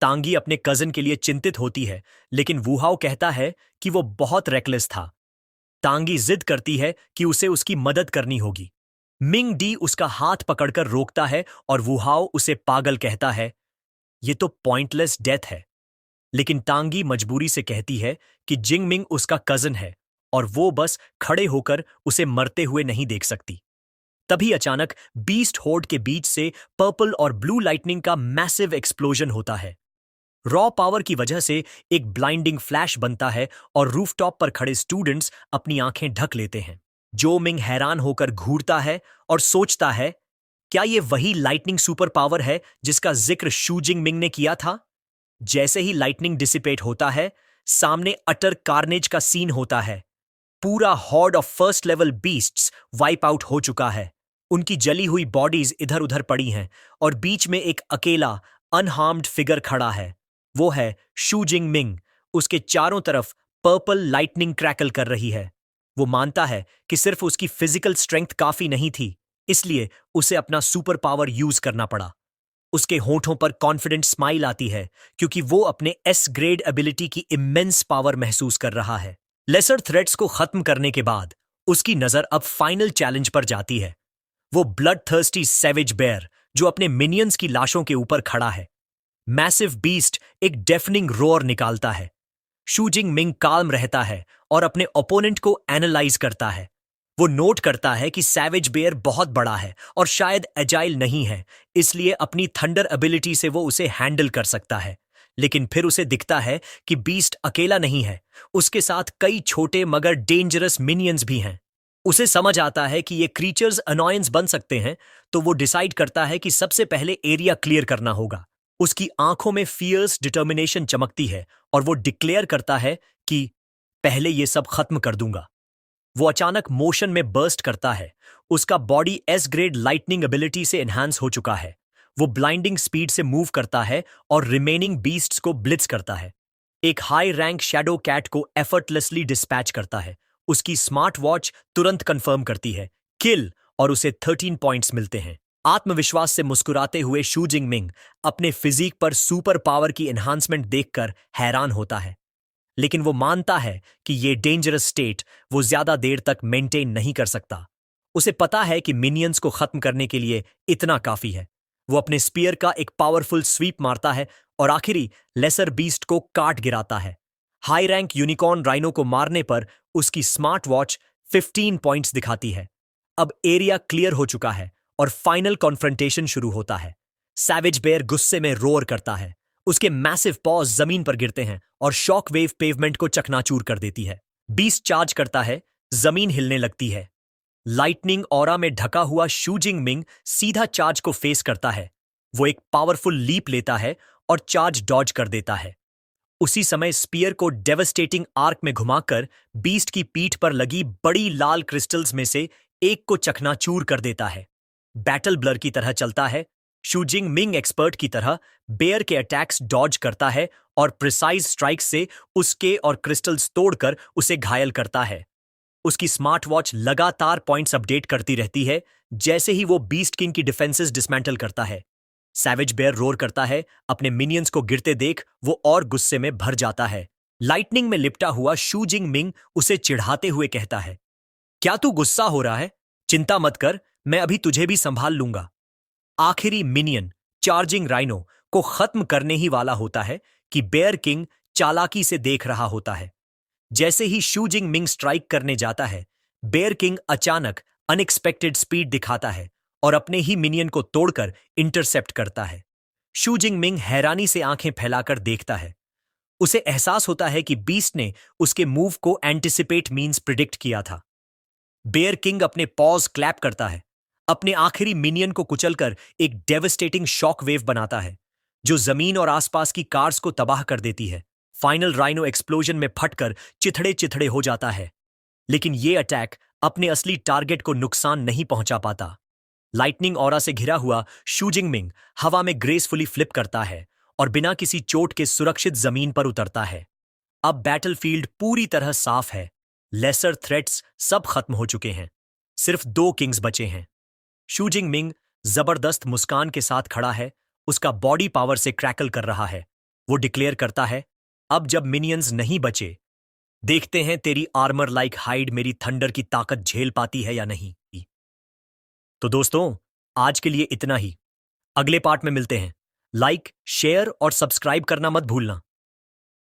तांगी अपने कजन के लिए चिंतित होती है, लेकिन वुहाओ कहता है कि वो बहुत रेकलेस था। तांगी जिद करती है कि उसे उसकी मदद करनी होगी। मिंग डी उसका हाथ पकड़कर रोकता है और वुहाओ उसे पागल कहता है। ये तो पॉइंटलेस डेथ है। लेकिन तांगी मजबूरी से कहती है कि जिंग मिंग उसका कजन है और वो बस खड़े होकर उसे मरते हुए नहीं देख सकती। तभी अचानक बीस्ट होर्ड के बीच से पर्पल और ब्लू लाइटनिंग का मैसिव एक्सप्लोजन होता है। रॉ पावर की वजह से एक ब्लाइंडिंग फ्लैश बनता है और रूफटॉप पर खड़े स्टूडेंट्स अपनी आंखें ढक लेते हैं। जो मिंग हैरान होकर घूरता है और सोचता है, क्या ये वही लाइटनिंग सुपर पावर है जिसका जिक्र शू जिंग मिंग ने किया था? जैसे ही लाइटनिंग डिसिपेट होता है, सामने अटर कार्नेज का सीन होता है। पूरा horde of first level beasts wipe out हो चुका है। उनकी जली हुई बॉडीज इधर उधर पड़ी हैं और बीच में एक अकेला अनहार्म्ड फिगर खड़ा है। वो है शू जिंग मिंग। उसके चारों तरफ पर्पल लाइटनिंग क्रैकल कर रही है। वो मानता है कि सिर्फ उसकी फिजिकल स्ट्रेंथ काफी नहीं थी, इसलिए उसे अपना सुपर पावर यूज करना पड़ा। उसके होठों पर कॉन्फिडेंट स्माइल आती है क्योंकि वो अपने एस ग्रेड एबिलिटी की इमेंस पावर महसूस कर रहा है। लेसर थ्रेट्स को खत्म करने के बाद उसकी नजर अब फाइनल चैलेंज पर जाती है। वो ब्लड थर्स्टी सैवेज बेयर जो अपने मिनियंस की लाशों के ऊपर खड़ा है। मैसिव बीस्ट एक डेफनिंग रोर निकालता है। शू जिंग मिंग काल्म रहता है और अपने ओपोनेंट को एनालाइज करता है। वो नोट करता है कि सैवेज बेयर बहुत बड़ा है और शायद एजाइल नहीं है, इसलिए अपनी थंडर एबिलिटी से वो उसे हैंडल कर सकता है। लेकिन फिर उसे दिखता है कि बीस्ट अकेला नहीं है, उसके साथ कई छोटे मगर डेंजरस मिनियंस भी हैं। उसे समझ आता है कि ये क्रीचर्स अनॉयंस बन सकते हैं, तो वो डिसाइड करता है कि सबसे पहले एरिया क्लियर करना होगा। उसकी आंखों में फियर्स डिटर्मिनेशन चमकती है और वो डिक्लेयर करता है कि पहले ये सब खत्म कर दूंगा। वो अचानक मोशन में बर्स्ट करता है। उसका body S grade lightning ability से एनहांस हो चुका है। वो ब्लाइंडिंग स्पीड से मूव करता है और रिमेनिंग बीस्ट्स को ब्लिट्स करता है। एक हाई रैंक शैडो कैट को एफर्टलेसली डिस्पैच करता है। उसकी स्मार्ट वॉच तुरंत कंफर्म करती है किल और उसे 13 पॉइंट्स मिलते हैं। आत्मविश्वास से मुस्कुराते हुए शू जिंग मिंग अपने फिजिक पर सुपर पावर की एनहांसमेंट देखकर हैरान होता है। लेकिन वो मानता है कि ये डेंजरस स्टेट वो ज्यादा देर तक मेंटेन नहीं कर सकता। उसे पता है कि मिनियंस को खत्म करने के लिए इतना काफी है। वो अपने स्पीयर का एक पावरफुल स्वीप मारता है और आखिरी लेसर बीस्ट को काट गिराता है। हाई रैंक यूनिकॉर्न राइनो को मारने पर उसकी स्मार्ट वॉच 15 पॉइंट्स दिखाती है। अब एरिया क्लियर हो चुका है और फाइनल कॉन्फ्रंटेशन शुरू होता है। सैवेज बेयर गुस्से में रोर करता है। उसके मैसिव पॉज जमीन पर गिरते हैं और शॉक वेव पेवमेंट को चकनाचूर कर देती है। बीस्ट चार्ज करता है, जमीन हिलने लगती है। लाइटनिंग ऑरा में ढका हुआ शू जिंग मिंग सीधा चार्ज को फेस करता है। वो एक पावरफुल लीप लेता है और चार्ज डॉज कर देता है। उसी समय स्पीयर को डेवस्टेटिंग आर्क में घुमाकर बीस्ट की पीठ पर लगी बड़ी लाल क्रिस्टल्स में से एक को चकनाचूर कर देता है। बैटल ब्लर की तरह चलता है। शू जिंग मिंग एक्सपर्ट की तरह बेयर के अटैक्स डॉज करता है और प्रिसाइज स्ट्राइक से उसके और क्रिस्टल्स तोड़कर उसे घायल करता है। उसकी स्मार्ट वॉच लगातार पॉइंट्स अपडेट करती रहती है जैसे ही वो बीस्ट किंग की डिफेंसेस डिसमेंटल करता है। सैवेज बेयर रोर करता है। अपने मिनियंस को गिरते देख वो और गुस्से में भर जाता है। लाइटनिंग में लिपटा हुआ शू जिंग मिंग उसे चिढ़ाते हुए कहता है, क्या तू गुस्सा हो रहा है? चिंता मत कर, मैं अभी तुझे भी संभाल लूंगा। आखिरी मिनियन चार्जिंग राइनो को खत्म करने ही वाला होता है कि बेयर किंग चालाकी से देख रहा होता है। जैसे ही शू जिंग मिंग स्ट्राइक करने जाता है, बेयर किंग अचानक अनएक्सपेक्टेड स्पीड दिखाता है और अपने ही मिनियन को तोड़कर इंटरसेप्ट करता है। शू जिंग मिंग हैरानी से आंखें फैलाकर देखता है। उसे एहसास होता है कि बीस्ट ने उसके मूव को एंटिसिपेट मींस प्रिडिक्ट किया था। बेयर किंग अपने पॉज क्लैप करता है। अपने आखिरी मिनियन को कुचलकर एक डेवस्टेटिंग शॉक वेव बनाता है जो जमीन और आसपास की कार्स को तबाह कर देती है। फाइनल राइनो एक्सप्लोजन में फटकर चिथड़े चिथड़े हो जाता है, लेकिन यह अटैक अपने असली टारगेट को नुकसान नहीं पहुंचा पाता। लाइटनिंग ऑरा से घिरा हुआ शू जिंग मिंग हवा में ग्रेसफुली फ्लिप करता है और बिना किसी चोट के सुरक्षित जमीन पर उतरता है। अब बैटलफील्ड पूरी तरह साफ है। लेसर थ्रेट्स सब खत्म हो चुके हैं। सिर्फ 2 किंग्स बचे हैं। शू जिंग मिंग जबरदस्त मुस्कान के साथ खड़ा है। उसका बॉडी पावर से क्रैकल कर रहा है। वो डिक्लेयर करता है, अब जब मिनियंस नहीं बचे देखते हैं तेरी आर्मर लाइक हाइड मेरी थंडर की ताकत झेल पाती है या नहीं। तो दोस्तों, आज के लिए इतना ही। अगले पार्ट में मिलते हैं। लाइक, शेयर और सब्सक्राइब करना मत भूलना।